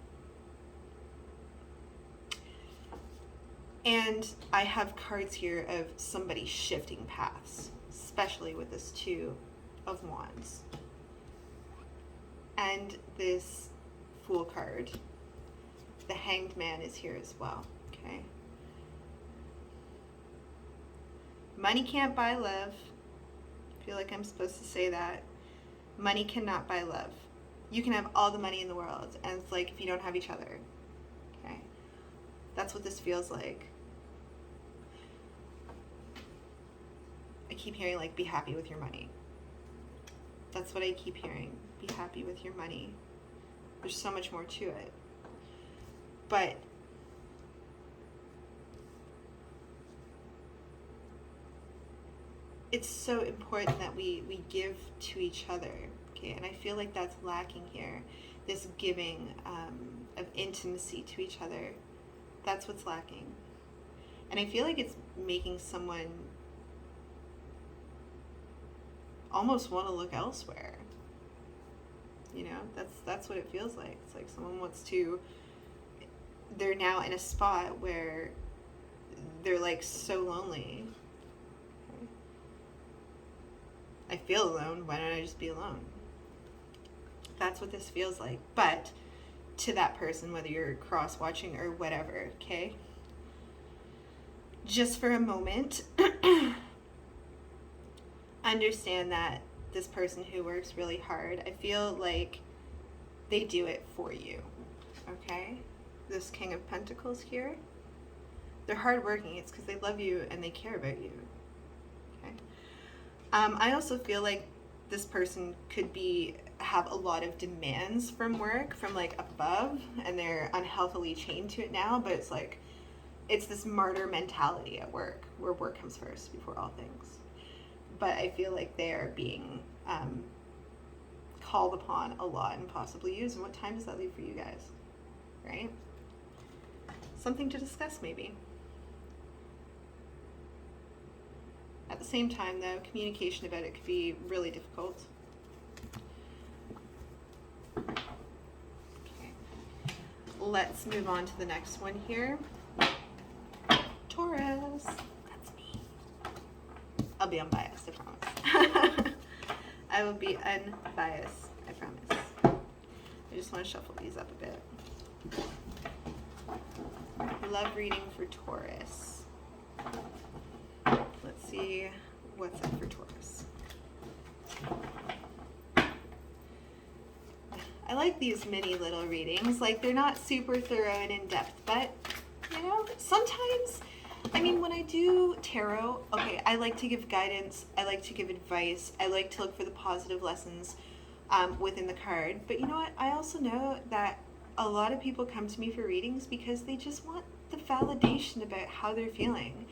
Speaker 1: And I have cards here of somebody shifting paths, especially with this Two of Wands. And this Fool card. The Hanged Man is here as well, okay? Money can't buy love. I feel like I'm supposed to say that. Money cannot buy love. You can have all the money in the world, and it's like if you don't have each other, Okay? That's what this feels like. I keep hearing like, be happy with your money. That's what I keep hearing. Be happy with your money. There's so much more to it. But it's so important that we give to each other, okay? And I feel like that's lacking here. This giving of intimacy to each other, that's what's lacking. And I feel like it's making someone almost want to look elsewhere. You know, that's what it feels like. It's like someone wants to, they're now in a spot where they're like so lonely. I feel alone. Why don't I just be alone? That's what this feels like. But to that person, whether you're cross-watching or whatever, okay? Just for a moment, understand that this person who works really hard, I feel like they do it for you, okay? This King of Pentacles here, they're hardworking. It's because they love you and they care about you, okay? I also feel like this person could have a lot of demands from work, from like above, and they're unhealthily chained to it now, but it's like, it's this martyr mentality at work, where work comes first before all things. But I feel like they are being called upon a lot and possibly used. And what time does that leave for you guys? Right? Something to discuss, maybe. At the same time, though, communication about it could be really difficult. Okay. Let's move on to the next one here. Taurus. That's me. I'll be unbiased, I promise. I will be unbiased, I promise. I just want to shuffle these up a bit. Love reading for Taurus. Let's see what's up for Taurus. I like these mini little readings. Like, they're not super thorough and in-depth, but, you know, sometimes, I mean, when I do tarot, okay, I like to give guidance, I like to give advice, I like to look for the positive lessons within the card. But you know what? I also know that a lot of people come to me for readings because they just want the validation about how they're feeling.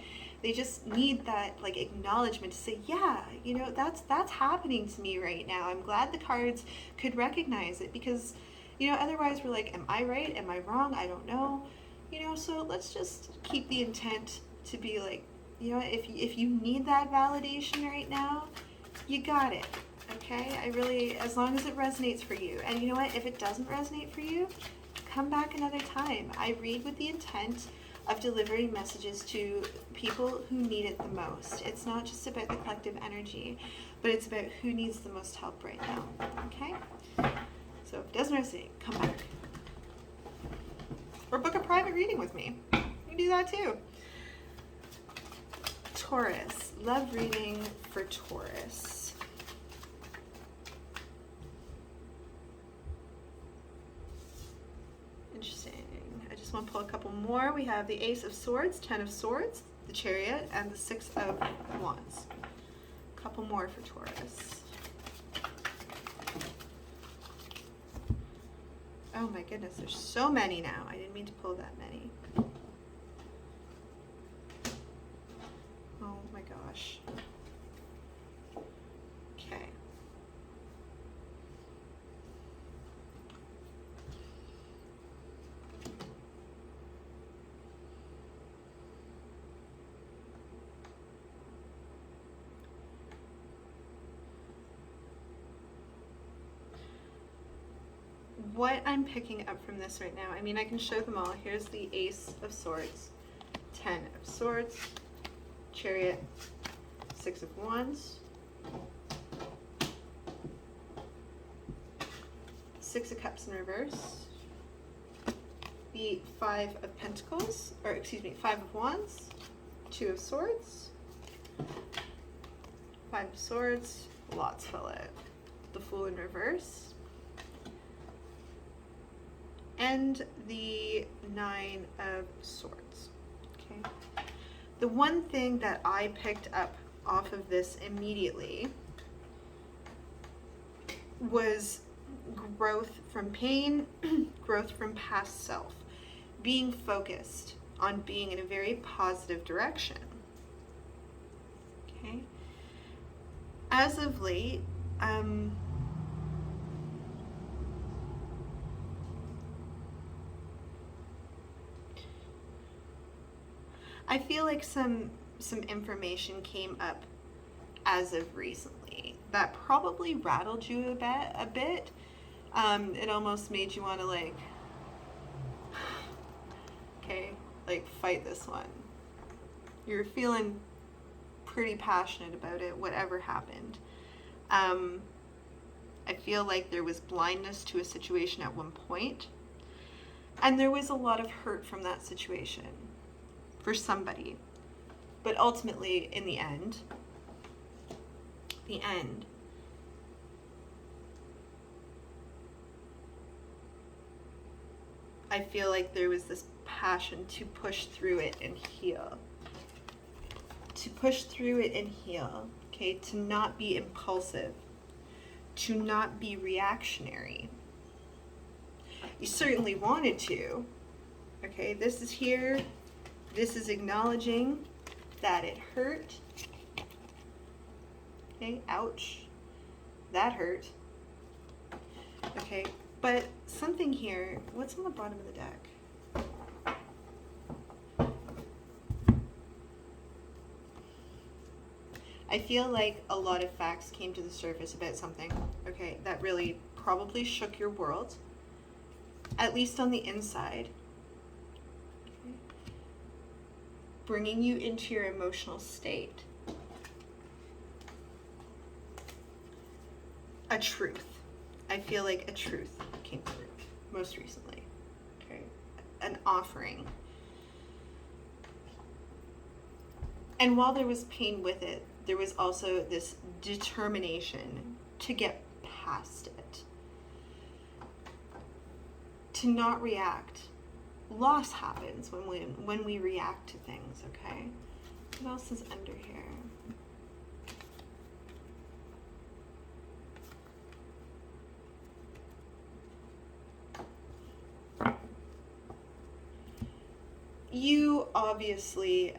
Speaker 1: They just need that like acknowledgement to say, yeah, you know, that's happening to me right now. I'm glad the cards could recognize it, because, you know, otherwise we're like, am I right? Am I wrong? I don't know. You know, so let's just keep the intent to be like, you know, if you need that validation right now, you got it. Okay? I really, as long as it resonates for you. And you know what? If it doesn't resonate for you, come back another time. I read with the intent of delivering messages to people who need it the most. It's not just about the collective energy, but it's about who needs the most help right now. Okay? So if it doesn't resonate, come back. Or book a private reading with me. You can do that too. Taurus. Love reading for Taurus. Interesting. I just want to pull a couple more. We have the Ace of Swords, Ten of Swords, the Chariot, and the Six of Wands. A couple more for Taurus. Oh my goodness, there's so many now. I didn't mean to pull that many. Oh my gosh. Okay. What I'm picking up from this right now, I mean, I can show them all. Here's the Ace of Swords, Ten of Swords, Chariot, Six of Wands, Six of Cups in reverse, the Five of Pentacles, or excuse me, Five of Wands, Two of Swords, Five of Swords, lots fell out, the Fool in reverse, and the Nine of Swords. Okay. The one thing that I picked up off of this immediately was growth from pain, growth from past self, being focused on being in a very positive direction. Okay. As of late, I feel like some information came up as of recently that probably rattled you a bit. It almost made you want to like, okay, like fight this one. You're feeling pretty passionate about it, whatever happened. I feel like there was blindness to a situation at one point, and there was a lot of hurt from that situation for somebody. But ultimately, in the end, I feel like there was this passion to push through it and heal. To push through it and heal, okay? To not be impulsive, to not be reactionary. You certainly wanted to, okay? This is here. This is acknowledging that it hurt. Okay, ouch. That hurt. Okay, but something here, what's on the bottom of the deck? I feel like a lot of facts came to the surface about something, okay, that really probably shook your world, at least on the inside. Okay. Bringing you into your emotional state. A truth. I feel like a truth came through most recently. Okay. An offering. And while there was pain with it, there was also this determination to get past it. To not react. Loss happens when we react to things, okay? What else is under here? You obviously,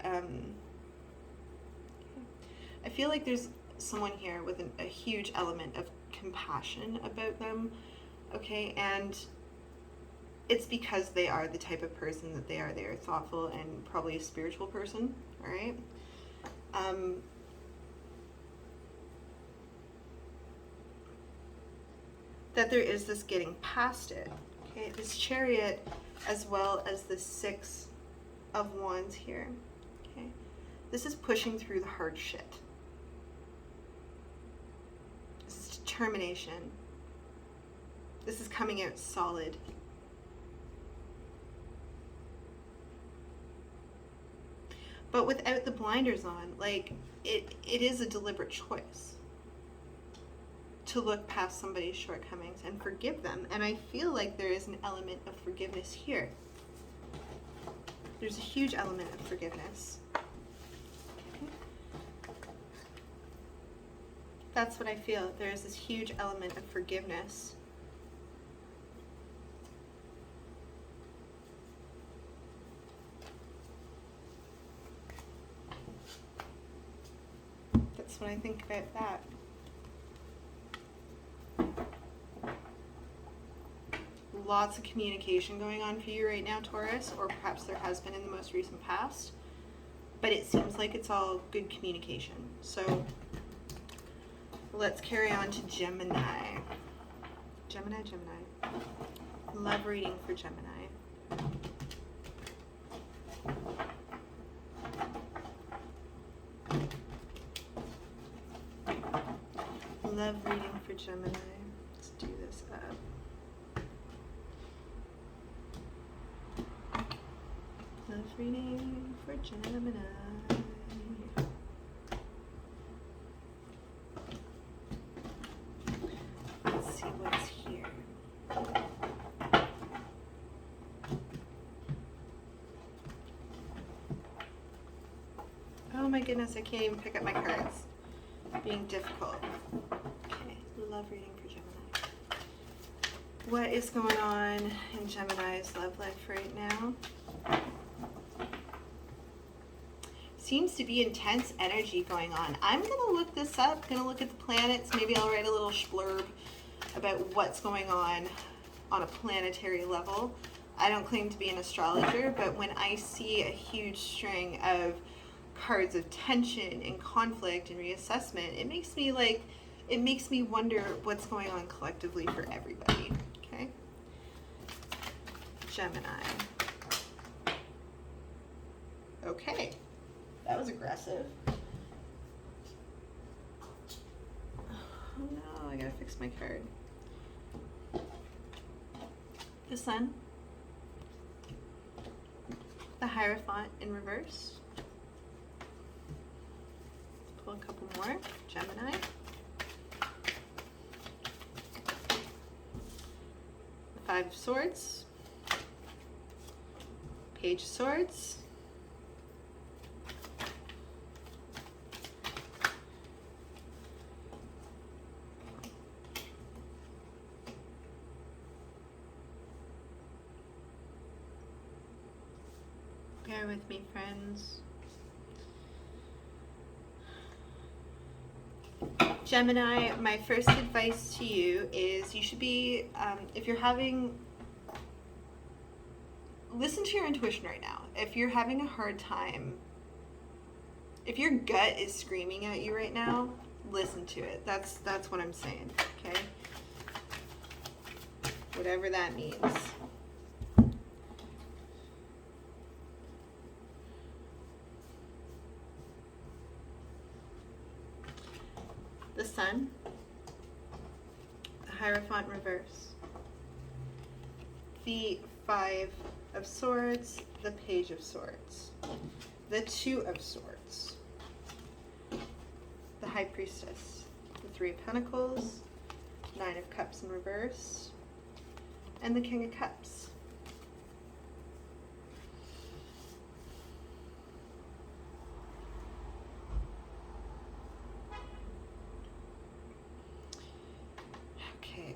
Speaker 1: I feel like there's someone here with a huge element of compassion about them, okay, and it's because they are the type of person that they are. They are thoughtful and probably a spiritual person, all right? That there is this getting past it, okay? This Chariot as well as the Six of Wands here, okay? This is pushing through the hard shit. This is determination. This is coming out solid. But without the blinders on, like, it is a deliberate choice to look past somebody's shortcomings and forgive them. And I feel like there is an element of forgiveness here. There's a huge element of forgiveness. Okay. That's what I feel. There's this huge element of forgiveness. That's what I think about that. Lots of communication going on for you right now, Taurus, or perhaps there has been in the most recent past, but it seems like it's all good communication. So let's carry on to Gemini. Gemini. Love reading for Gemini. Love reading for Gemini. Let's do this up. Love reading for Gemini. Let's see what's here. Oh my goodness, I can't even pick up my cards. Being difficult. Okay, love reading for Gemini. What is going on in Gemini's love life right now? Seems to be intense energy going on. I'm going to look this up, going to look at the planets. Maybe I'll write a little splurb about what's going on a planetary level. I don't claim to be an astrologer, but when I see a huge string of cards of tension and conflict and reassessment, it makes me wonder what's going on collectively for everybody. Okay? Gemini. Okay. That was aggressive. Oh no, I gotta fix my card. The Sun. The Hierophant in reverse. Let's pull a couple more. Gemini. The Five of Swords. Page of Swords. Bear with me, friends. Gemini, my first advice to you is you should be, if you're having, listen to your intuition right now. If you're having a hard time, if your gut is screaming at you right now, listen to it. That's what I'm saying, okay? Whatever that means. The Sun, the Hierophant reverse, the Five of Swords, the Page of Swords, the Two of Swords, the High Priestess, the Three of Pentacles, Nine of Cups in reverse, and the King of Cups.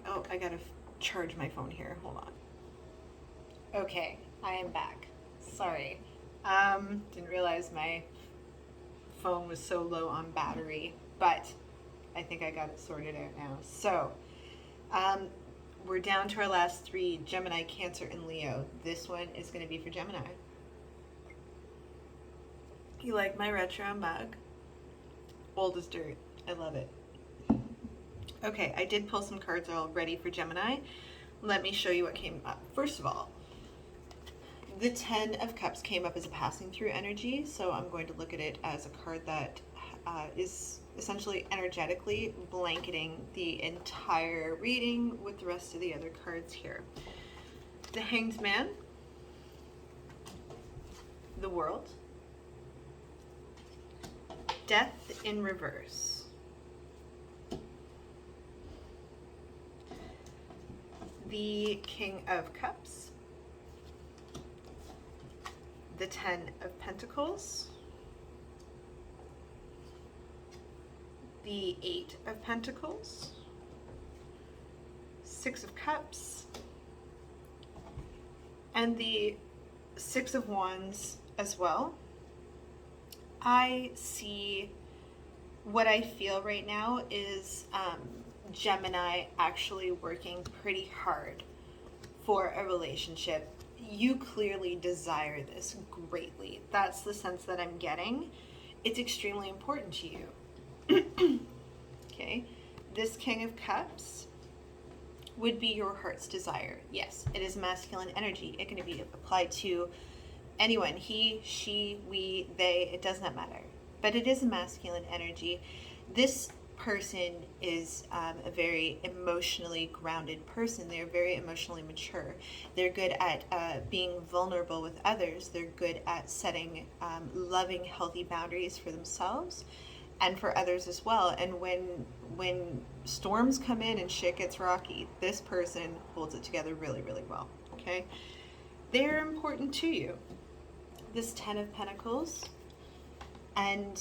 Speaker 1: Oh, I gotta charge my phone here. Hold on. Okay, I am back. Sorry. Didn't realize my phone was so low on battery, but I think I got it sorted out now. So, we're down to our last three, Gemini, Cancer, and Leo. This one is going to be for Gemini. You like my retro mug? Old as dirt. I love it. Okay, I did pull some cards already for Gemini. Let me show you what came up. First of all, the Ten of Cups came up as a passing through energy, so I'm going to look at it as a card that is essentially energetically blanketing the entire reading with the rest of the other cards here. The Hanged Man, the World, Death in reverse, the King of Cups, the Ten of Pentacles, the Eight of Pentacles, Six of Cups, and the Six of Wands as well. I see, what I feel right now is Gemini actually working pretty hard for a relationship. You clearly desire this greatly. That's the sense that I'm getting. It's extremely important to you. Okay, this King of Cups would be your heart's desire. Yes, it is masculine energy. It can be applied to anyone, he, she, we, they, it does not matter. But it is a masculine energy. This person is a very emotionally grounded person. They're very emotionally mature. They're good at being vulnerable with others. They're good at setting loving, healthy boundaries for themselves and for others as well. And when storms come in and shit gets rocky, this person holds it together really, really well. Okay? They're important to you. This Ten of Pentacles, And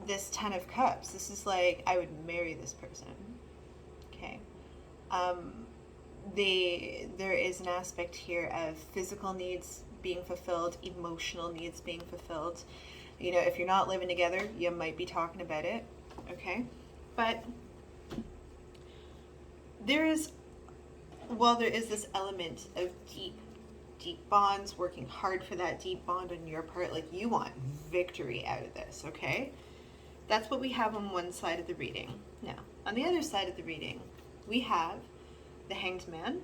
Speaker 1: this Ten of Cups, this is like, I would marry this person. Okay. There is an aspect here of physical needs being fulfilled, emotional needs being fulfilled. You know, if you're not living together, you might be talking about it. Okay. But there is this element of deep bonds, working hard for that deep bond on your part. Like, you want victory out of this, okay? That's what we have on one side of the reading. Now, on the other side of the reading, we have the Hanged Man,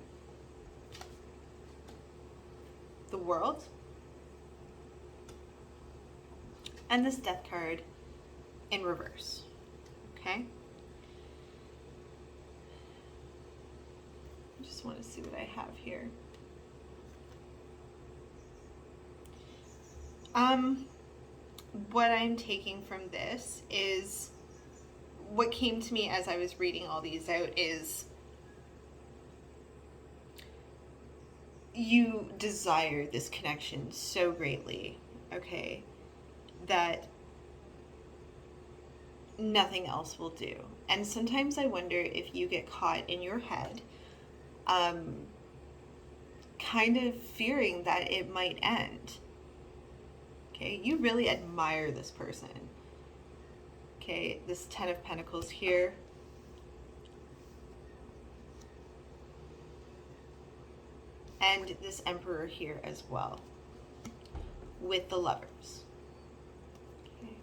Speaker 1: the World, and this Death card in reverse, okay? I just want to see what I have here. What I'm taking from this is, what came to me as I was reading all these out is, you desire this connection so greatly, okay, that nothing else will do. And sometimes I wonder if you get caught in your head, kind of fearing that it might end. Okay, you really admire this person. Okay, this Ten of Pentacles here. And this Emperor here as well, with the Lovers. Okay.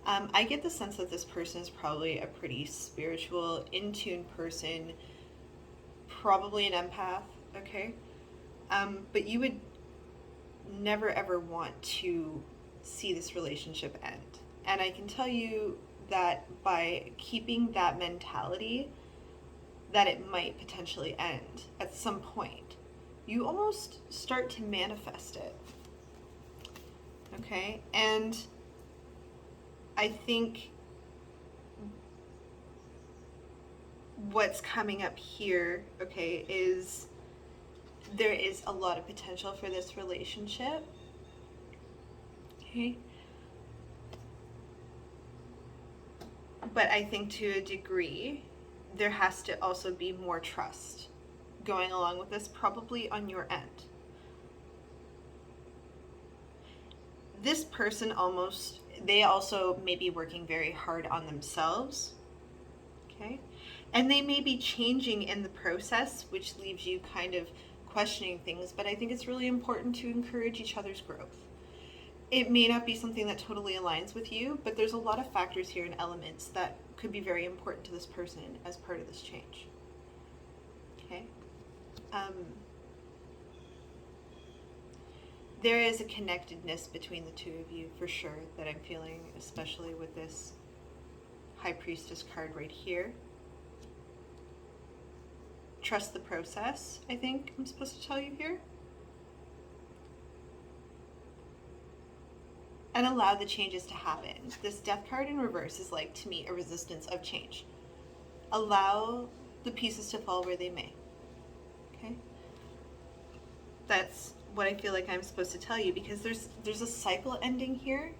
Speaker 1: I get the sense that this person is probably a pretty spiritual, in-tune person, probably an empath, okay? But you would never ever want to see this relationship end. And I can tell you that by keeping that mentality, that it might potentially end at some point, you almost start to manifest it. Okay? And I think what's coming up here, okay, is there is a lot of potential for this relationship. Okay? But I think to a degree, there has to also be more trust going along with this, probably on your end. This person they also may be working very hard on themselves. Okay? And they may be changing in the process, which leaves you kind of questioning things, but I think it's really important to encourage each other's growth. It may not be something that totally aligns with you, but there's a lot of factors here and elements that could be very important to this person as part of this change. Okay? There is a connectedness between the two of you for sure that I'm feeling, especially with this High Priestess card right here. Trust the process, I think I'm supposed to tell you here. And allow the changes to happen. This Death card in reverse is like, to me, a resistance of change. Allow the pieces to fall where they may. Okay? That's what I feel like I'm supposed to tell you, because there's a cycle ending here.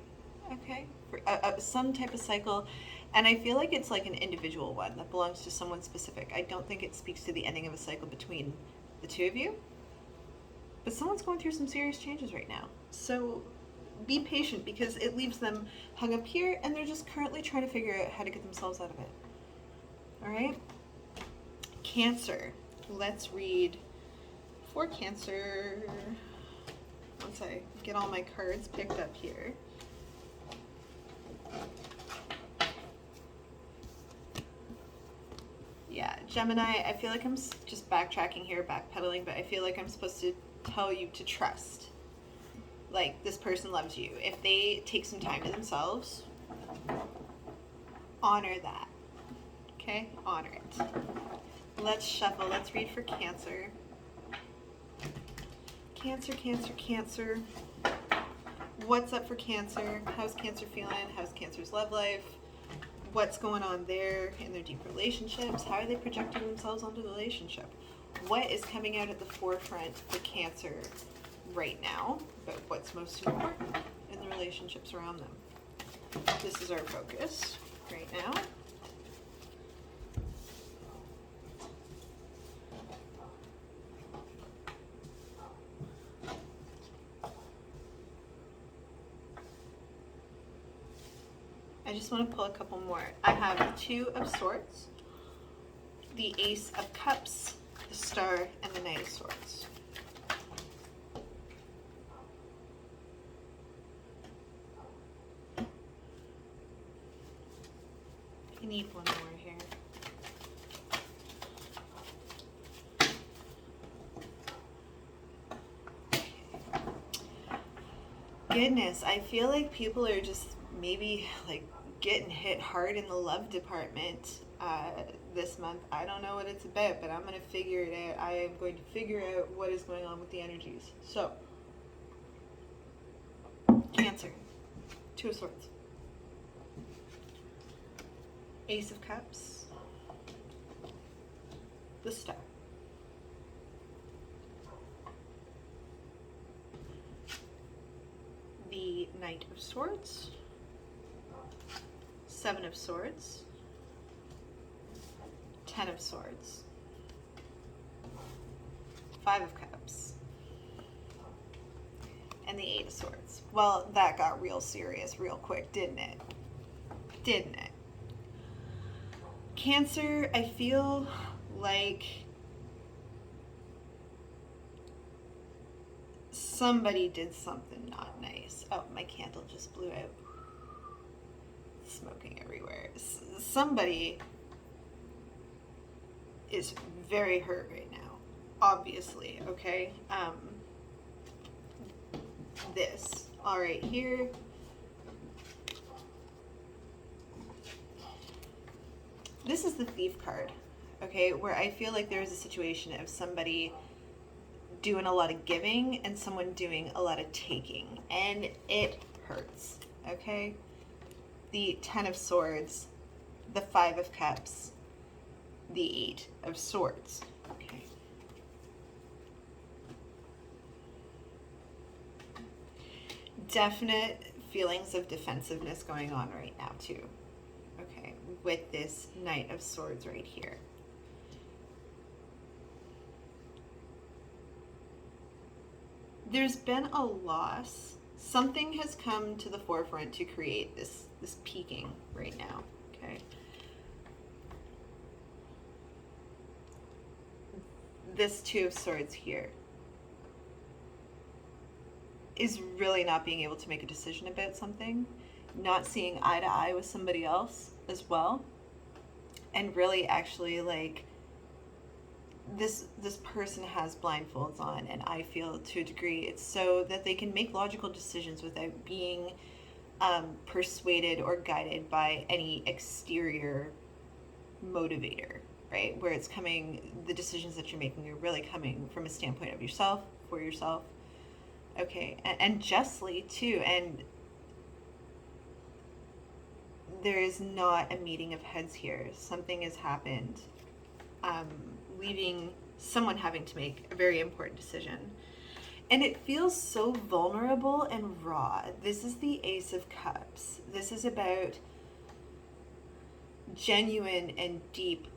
Speaker 1: Okay? For some type of cycle. And I feel like it's like an individual one that belongs to someone specific. I don't think it speaks to the ending of a cycle between the two of you. But someone's going through some serious changes right now. So be patient, because it leaves them hung up here and they're just currently trying to figure out how to get themselves out of it. All right? Cancer. Let's read for Cancer. Once I get all my cards picked up here. Yeah, Gemini, I feel like I'm just backtracking here, backpedaling, but I feel like I'm supposed to tell you to trust. Like, this person loves you. If they take some time to themselves, honor that. Okay? Honor it. Let's shuffle. Let's read for Cancer. Cancer, Cancer, Cancer. What's up for Cancer? How's Cancer feeling? How's Cancer's love life? What's going on there in their deep relationships? How are they projecting themselves onto the relationship? What is coming out at the forefront for Cancer right now, but what's most important in the relationships around them? This is our focus right now. I just want to pull a couple more. I have the Two of Swords, the Ace of Cups, the Star, and the Knight of Swords. I need one more here. Goodness, I feel like people are just maybe like getting hit hard in the love department this month. I don't know what it's about, but I'm going to figure it out. I am going to figure out what is going on with the energies. So, Cancer, Two of Swords, Ace of Cups, the Star, the Knight of Swords, Seven of Swords, Ten of Swords, Five of Cups, and the Eight of Swords. Well, that got real serious real quick, didn't it? Didn't it? Cancer, I feel like somebody did something not nice. Oh, my candle just blew out. Smoking everywhere. Somebody is very hurt right now, obviously, okay? This, all right, here. This is the Thief card, okay, where I feel like there is a situation of somebody doing a lot of giving and someone doing a lot of taking, and it hurts, okay? The Ten of Swords, the Five of Cups, the Eight of Swords, okay? Definite feelings of defensiveness going on right now too, okay, with this Knight of Swords right here. There's been a loss. Something has come to the forefront to create this peaking right now, okay? This Two of Swords here is really not being able to make a decision about something, not seeing eye to eye with somebody else as well, and really actually like this person has blindfolds on, and I feel to a degree it's so that they can make logical decisions without being persuaded or guided by any exterior motivator, right? Where it's coming, the decisions that you're making are really coming from a standpoint of yourself, for yourself, okay, and justly too. And there is not a meeting of heads here. Something has happened, leaving someone having to make a very important decision. And it feels so vulnerable and raw. This is the Ace of Cups. This is about genuine and deep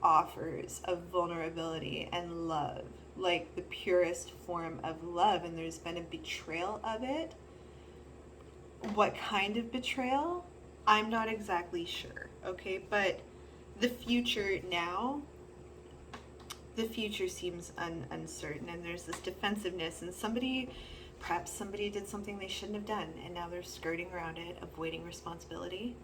Speaker 1: offers of vulnerability and love, like the purest form of love, and there's been a betrayal of it. What kind of betrayal? I'm not exactly sure, okay? But the future now, the future seems uncertain, and there's this defensiveness, and perhaps somebody did something they shouldn't have done, and now they're skirting around it, avoiding responsibility,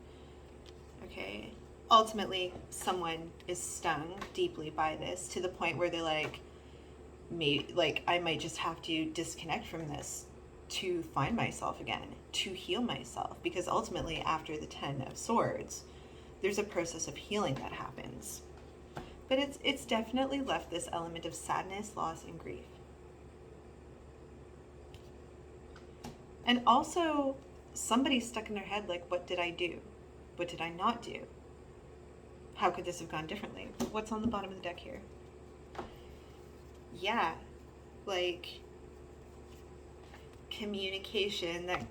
Speaker 1: okay? Ultimately, someone is stung deeply by this to the point where they're like, maybe, like, I might just have to disconnect from this to find myself again, to heal myself, because ultimately after the Ten of Swords, there's a process of healing that happens. But it's definitely left this element of sadness, loss, and grief. And also, somebody's stuck in their head like, what did I do? What did I not do? How could this have gone differently? What's on the bottom of the deck here? Yeah, like communication that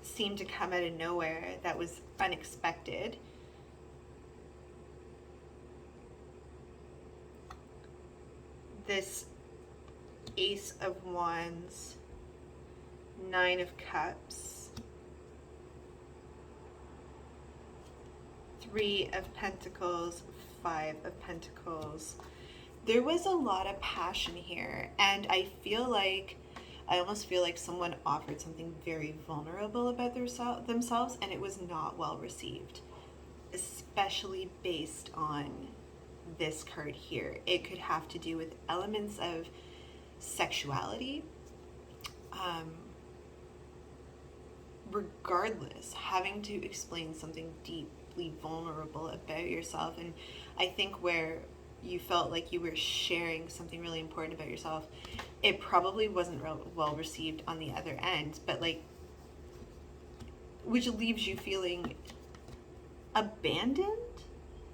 Speaker 1: seemed to come out of nowhere that was unexpected. This Ace of Wands, Nine of Cups, Three of Pentacles, Five of Pentacles. There was a lot of passion here, and I almost feel like someone offered something very vulnerable about themselves, and it was not well received, especially based on this card here. It could have to do with elements of sexuality. Regardless, having to explain something deeply vulnerable about yourself, and I think where you felt like you were sharing something really important about yourself, it probably wasn't well received on the other end, but like, which leaves you feeling abandoned.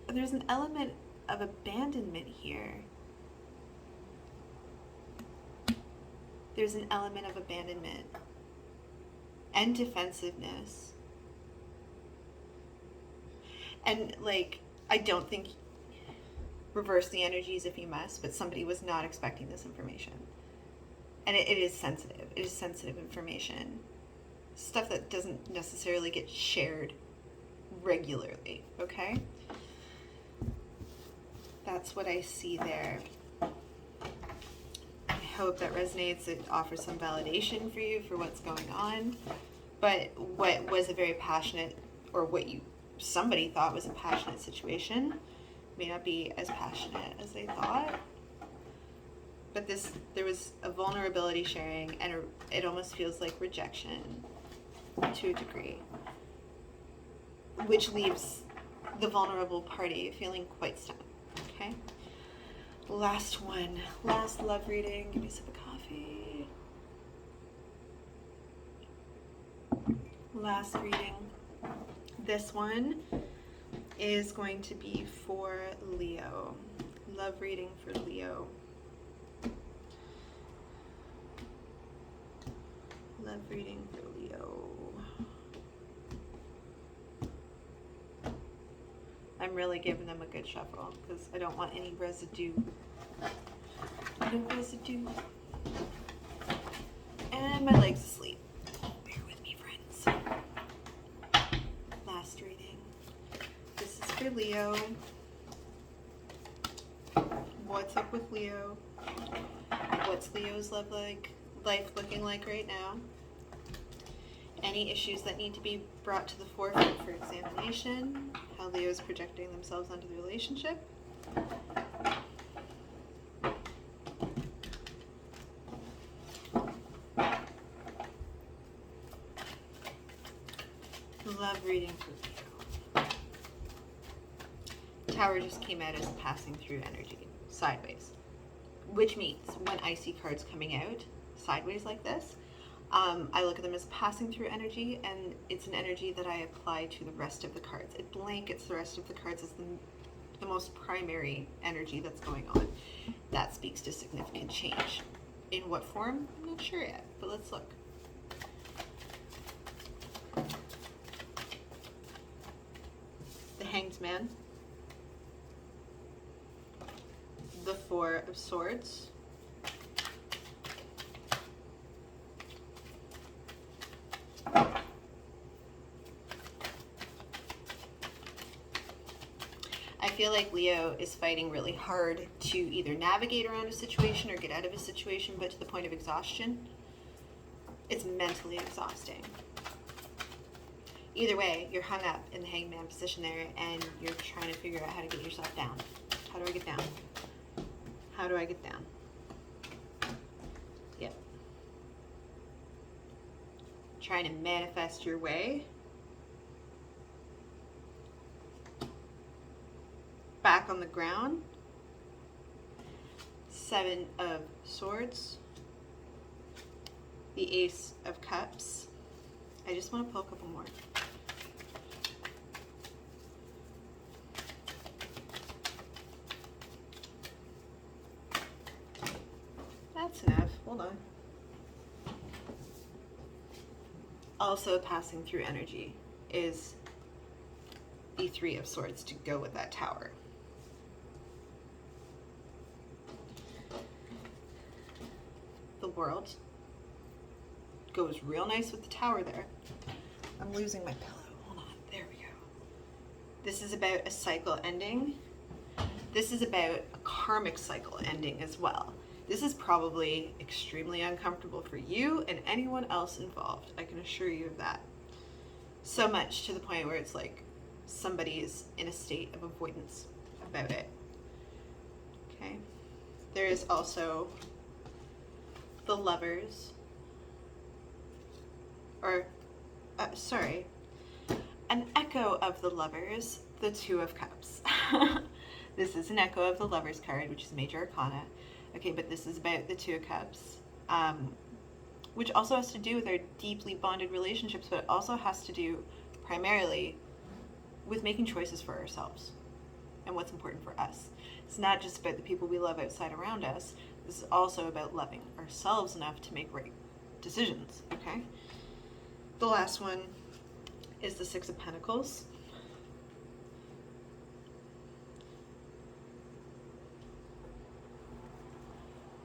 Speaker 1: There's an element of abandonment here. There's an element of abandonment and defensiveness. And like, I don't think, reverse the energies if you must, but somebody was not expecting this information. And it is sensitive. It is sensitive information. Stuff that doesn't necessarily get shared regularly, okay? That's what I see there. I hope that resonates. It offers some validation for you for what's going on. But what was a very passionate, or what somebody thought was a passionate situation, may not be as passionate as they thought. But there was a vulnerability sharing, and it almost feels like rejection to a degree, which leaves the vulnerable party feeling quite stunned. Okay, last one, last love reading. Give me a sip of coffee. Last reading. This one is going to be for Leo. Love reading for Leo. Love reading for Leo. I'm really giving them a good shuffle because I don't want any residue. No residue. And my leg's asleep. Bear with me, friends. Last reading. This is for Leo. What's up with Leo? What's Leo's life looking like right now? Any issues that need to be brought to the forefront for examination? How Leo's projecting themselves onto the relationship? Love reading for Leo. Tower just came out as passing through energy, sideways. Which means when I see cards coming out sideways like this, I look at them as passing through energy, and it's an energy that I apply to the rest of the cards. It blankets the rest of the cards as the most primary energy that's going on. That speaks to significant change. In what form? I'm not sure yet, but let's look. The Hanged Man. The Four of Swords. I feel like Leo is fighting really hard to either navigate around a situation or get out of a situation, but to the point of exhaustion. It's mentally exhausting. Either way, you're hung up in the Hanged Man position there, and you're trying to figure out how to get yourself down. How do I get down? How do I get down? Yep. Trying to manifest your way back on the ground. Seven of Swords. The Ace of Cups. I just want to pull a couple more. That's enough. Hold on. Also passing through energy is the Three of Swords to go with that Tower. The World goes real nice with the Tower there. I'm losing my pillow. Hold on. There we go. This is about a cycle ending. This is about a karmic cycle ending as well. This is probably extremely uncomfortable for you and anyone else involved. I can assure you of that. So much to the point where it's like somebody is in a state of avoidance about it. Okay. There is also the Lovers, or an echo of the Lovers, the Two of Cups. This is an echo of the Lovers card, which is Major Arcana. Okay, but this is about the Two of Cups, which also has to do with our deeply bonded relationships, but it also has to do primarily with making choices for ourselves and what's important for us. It's not just about the people we love outside around us. This is also about loving ourselves enough to make right decisions, okay? The last one is the Six of Pentacles.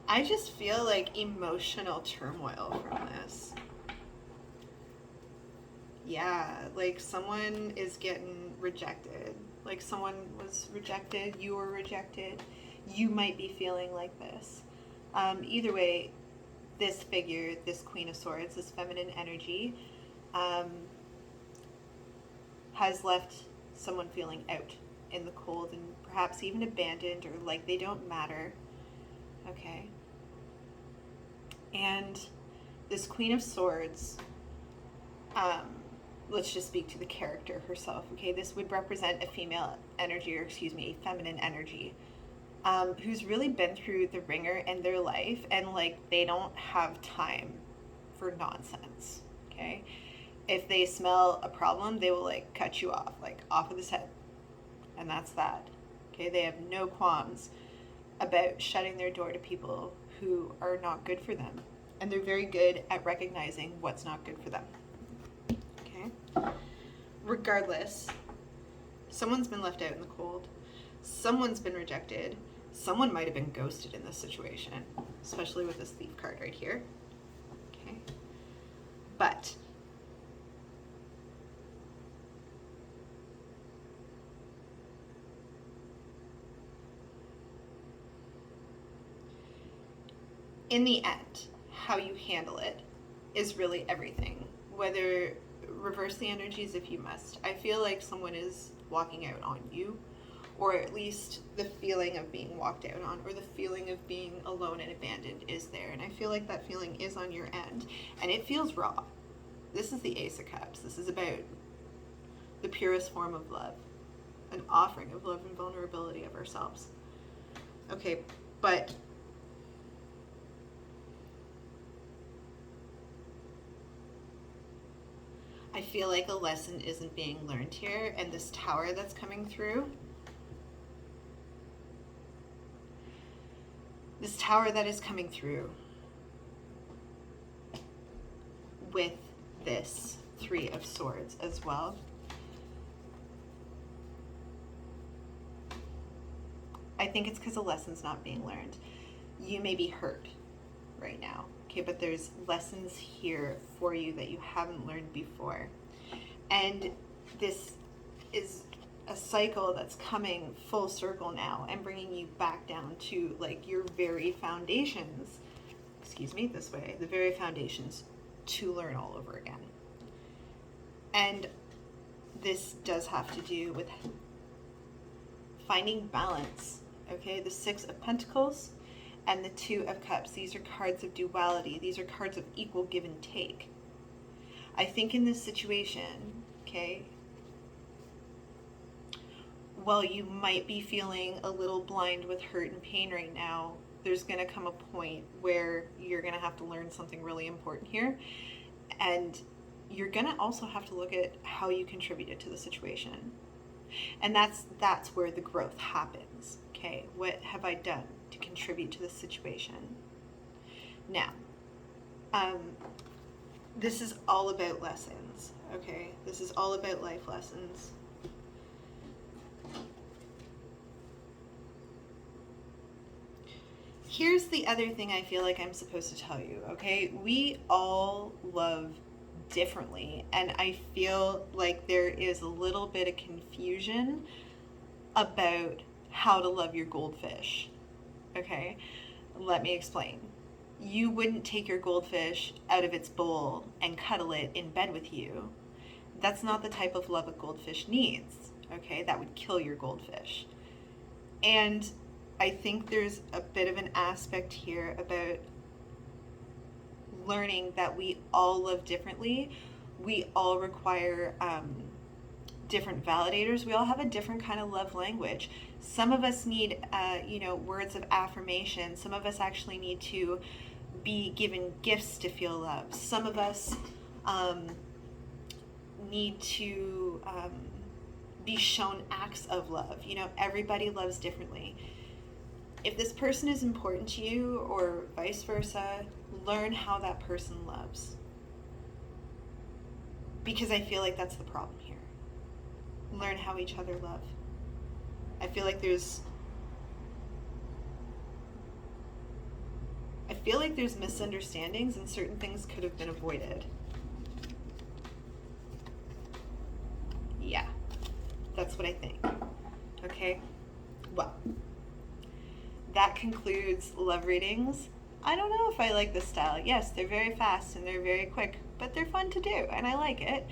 Speaker 1: I just feel like emotional turmoil from this. Yeah, like someone is getting rejected. Like someone was rejected, you were rejected. You might be feeling like this. Either way, this figure, this Queen of Swords, this feminine energy, has left someone feeling out in the cold and perhaps even abandoned or like they don't matter. Okay. And this Queen of Swords, let's just speak to the character herself. Okay, this would represent a female energy, or excuse me, a feminine energy, who's really been through the ringer in their life, and like they don't have time for nonsense. Okay, if they smell a problem, they will like cut you off, like off of this head, and that's that. Okay, they have no qualms about shutting their door to people who are not good for them, and they're very good at recognizing what's not good for them. Okay, regardless, someone's been left out in the cold, someone's been rejected, someone might have been ghosted in this situation, especially with this Thief card right here. Okay, but in the end, how you handle it is really everything. Whether reverse the energies if you must. I feel like someone is walking out on you, or at least the feeling of being walked out on, or the feeling of being alone and abandoned is there. And I feel like that feeling is on your end, and it feels raw. This is the Ace of Cups. This is about the purest form of love, an offering of love and vulnerability of ourselves. Okay, but I feel like a lesson isn't being learned here, and this Tower that's coming through, this Tower that is coming through with this Three of Swords as well, I think it's because a lesson's not being learned. You may be hurt right now, okay, but there's lessons here for you that you haven't learned before. And this is a cycle that's coming full circle now and bringing you back down to like your very foundations, this way, the very foundations to learn all over again. And this does have to do with finding balance, okay? The Six of Pentacles and the Two of Cups. These are cards of duality. These are cards of equal give and take. I think in this situation, okay, while you might be feeling a little blind with hurt and pain right now, there's going to come a point where you're going to have to learn something really important here. And you're going to also have to look at how you contributed to the situation. And that's where the growth happens. Okay, what have I done to contribute to the situation? Now, This is all about lessons, okay? This is all about life lessons. Here's the other thing I feel like I'm supposed to tell you, okay? We all love differently, and I feel like there is a little bit of confusion about how to love your goldfish, okay? Let me explain. You wouldn't take your goldfish out of its bowl and cuddle it in bed with you. That's not the type of love a goldfish needs, okay? That would kill your goldfish. And I think there's a bit of an aspect here about learning that we all love differently. We all require different validators. We all have a different kind of love language. Some of us need, words of affirmation. Some of us actually need to be given gifts to feel love. Some of us need to be shown acts of love. Everybody loves differently. If this person is important to you, or vice versa, learn how that person loves. Because I feel like that's the problem here. Learn how each other love. I feel like there's misunderstandings, and certain things could have been avoided. Yeah, that's what I think. Okay, well, that concludes love readings. I don't know if I like this style. Yes, they're very fast and they're very quick, but they're fun to do, and I like it.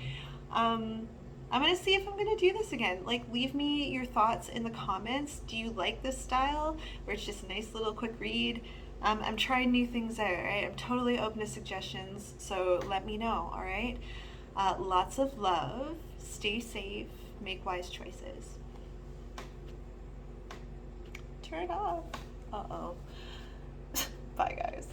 Speaker 1: I'm gonna see if I'm gonna do this again. Like, leave me your thoughts in the comments. Do you like this style where it's just a nice little quick read? I'm trying new things out, right? I'm totally open to suggestions, so let me know, all right? Lots of love, stay safe, make wise choices. Turn it off. Uh-oh. Bye, guys.